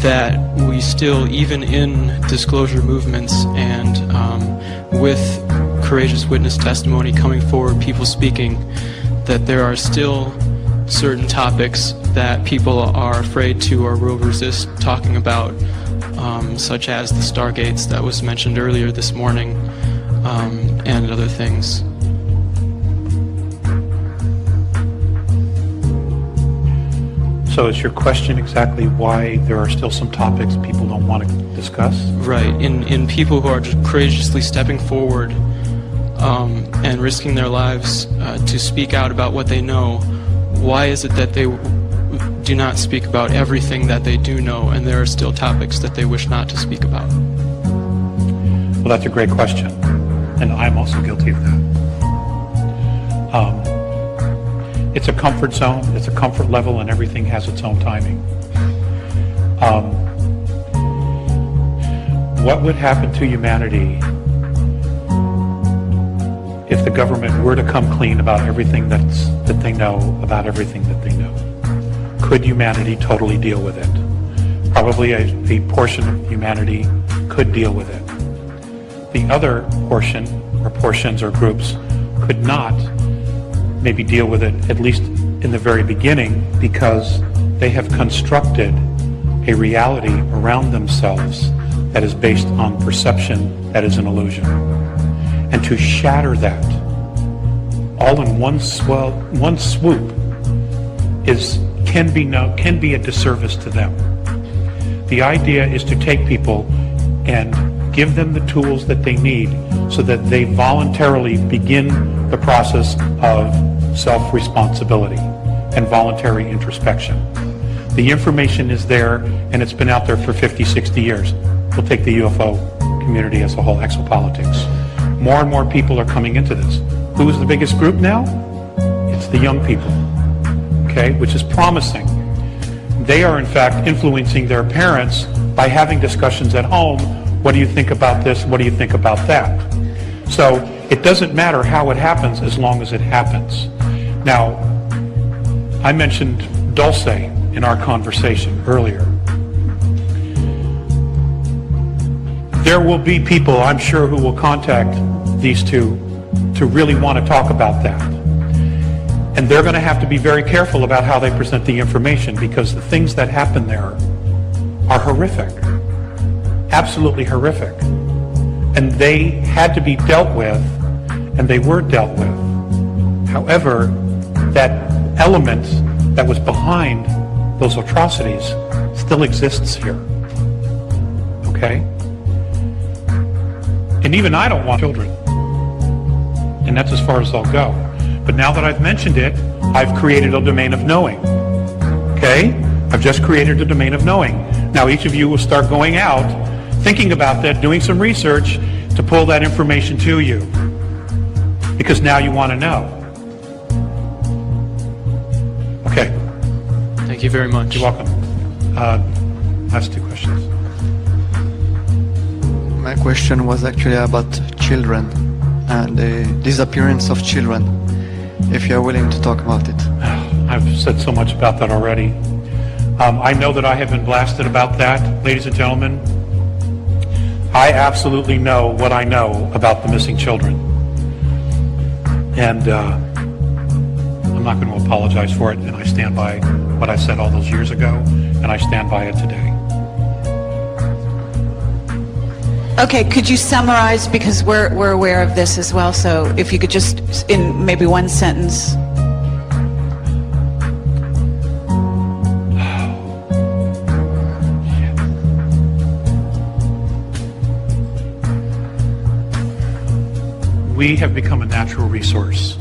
that we still, even in disclosure movements and with courageous witness testimony coming forward, people speaking, that there are still certain topics that people are afraid to or will resist talking about, such as the stargates that was mentioned earlier this morning, and other things. So is your question exactly why there are still some topics people don't want to discuss? Right. In people who are just courageously stepping forward and risking their lives to speak out about what they know, why is it that they do not speak about everything that they do know, and there are still topics that they wish not to speak about? Well, that's a great question, and I'm also guilty of that. It's a comfort zone, it's a comfort level, and everything has its own timing. What would happen to humanity if the government were to come clean about everything that they know about everything that they know? Could humanity totally deal with it? Probably a portion of humanity could deal with it. The other portion, or portions or groups, could not maybe deal with it, at least in the very beginning, because they have constructed a reality around themselves that is based on perception that is an illusion. And to shatter that all in one swoop can be a disservice to them. The idea is to take people and give them the tools that they need so that they voluntarily begin the process of self-responsibility and voluntary introspection. The information is there, and it's been out there for 50, 60 years. We'll take the UFO community as a whole, exopolitics. More and more people are coming into this. Who is the biggest group now? It's the young people, okay, which is promising. They are, in fact, influencing their parents by having discussions at home. What do you think about this? What do you think about that? So it doesn't matter how it happens as long as it happens. Now, I mentioned Dulce in our conversation earlier. There will be people, I'm sure, who will contact these two to really want to talk about that. And they're going to have to be very careful about how they present the information, because the things that happen there are horrific. Absolutely horrific. And they had to be dealt with, and they were dealt with. However, that element that was behind those atrocities still exists here. Okay? And even I don't want children. And that's as far as I'll go. But now that I've mentioned it, I've created a domain of knowing. Okay? I've just created a domain of knowing. Now each of you will start going out, thinking about that, doing some research to pull that information to you. Because now you want to know. Okay. Thank you very much. You're welcome. Last two questions. My question was actually about children and the disappearance of children, if you're willing to talk about it. I've said so much about that already. I know that I have been blasted about that, ladies and gentlemen. I absolutely know what I know about the missing children. And I'm not going to apologize for it, and I stand by what I said all those years ago, and I stand by it today. Okay, could you summarize, because we're aware of this as well, so if you could just, in maybe one sentence. We have become a natural resource.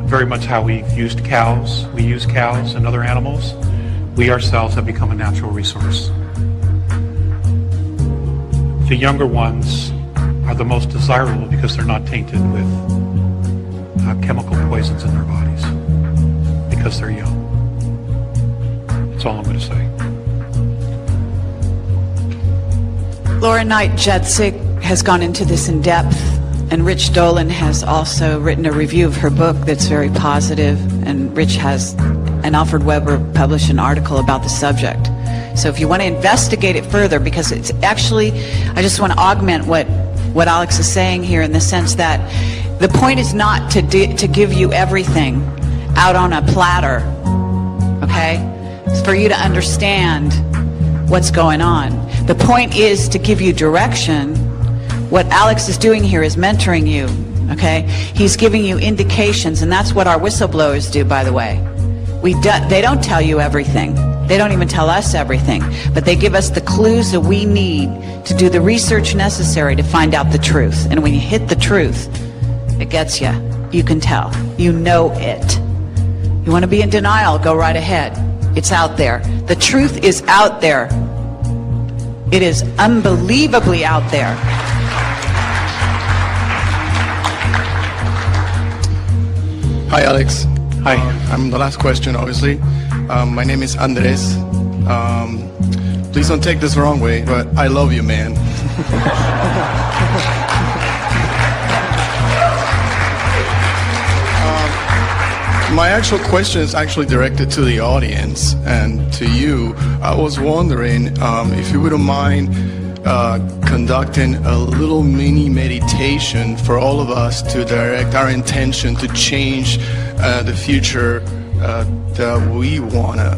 Very much how we've used cows. We use cows and other animals. We ourselves have become a natural resource. The younger ones are the most desirable because they're not tainted with chemical poisons in their bodies, because they're young. That's all I'm going to say. Laura Knight Jetzig has gone into this in depth, and Rich Dolan has also written a review of her book that's very positive, and Rich has, and Alfred Weber published an article about the subject. So if you want to investigate it further, because it's actually, I just want to augment what Alex is saying here, in the sense that the point is not to give you everything out on a platter, okay? It's for you to understand what's going on. The point is to give you direction. What Alex is doing here is mentoring you, okay? He's giving you indications, and that's what our whistleblowers do, by the way. They don't tell you everything. They don't even tell us everything, but they give us the clues that we need to do the research necessary to find out the truth. And when you hit the truth, it gets you. You can tell. You know it. You want to be in denial, go right ahead. It's out there. The truth is out there. It is unbelievably out there. Hi, Alex. Hi. I'm the last question, obviously. My name is Andres. Please don't take this the wrong way, but I love you, man. My actual question is actually directed to the audience and to you. I was wondering if you wouldn't mind conducting a little mini meditation for all of us to direct our intention to change the future that we want to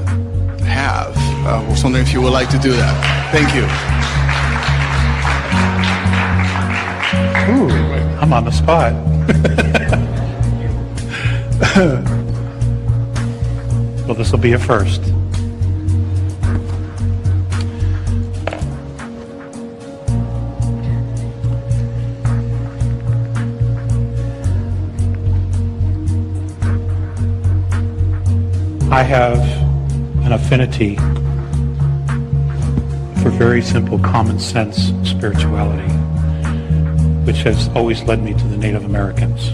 have. I was wondering if you would like to do that. Thank you. Ooh, I'm on the spot. Well, this will be a first. I have an affinity for very simple common sense spirituality, which has always led me to the Native Americans.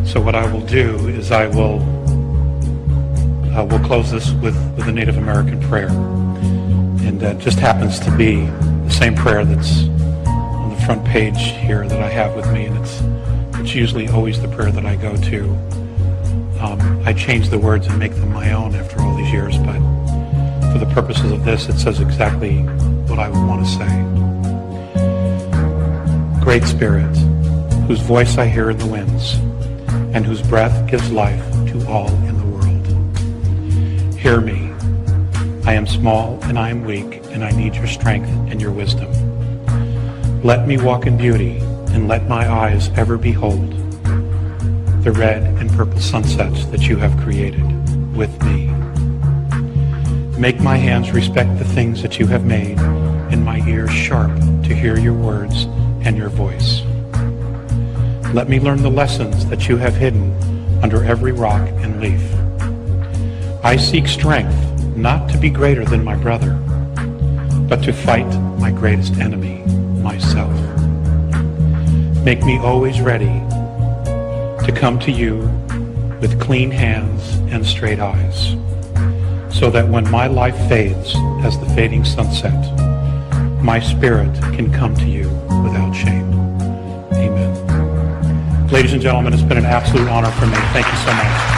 So what I will do is we'll close this with a Native American prayer, and that just happens to be the same prayer that's on the front page here that I have with me, and it's usually always the prayer that I go to. I change the words and make them my own after all these years, but for the purposes of this, it says exactly what I would want to say. Great Spirit, whose voice I hear in the winds, and whose breath gives life to all in the world. Hear me. I am small and I am weak, and I need your strength and your wisdom. Let me walk in beauty, and let my eyes ever behold the red and purple sunsets that you have created with me. Make my hands respect the things that you have made, and my ears sharp to hear your words and your voice. Let me learn the lessons that you have hidden under every rock and leaf. I seek strength not to be greater than my brother, but to fight my greatest enemy, myself. Make me always ready to come to you with clean hands and straight eyes, so that when my life fades as the fading sunset, my spirit can come to you without shame. Amen. Ladies and gentlemen, it's been an absolute honor for me. Thank you so much.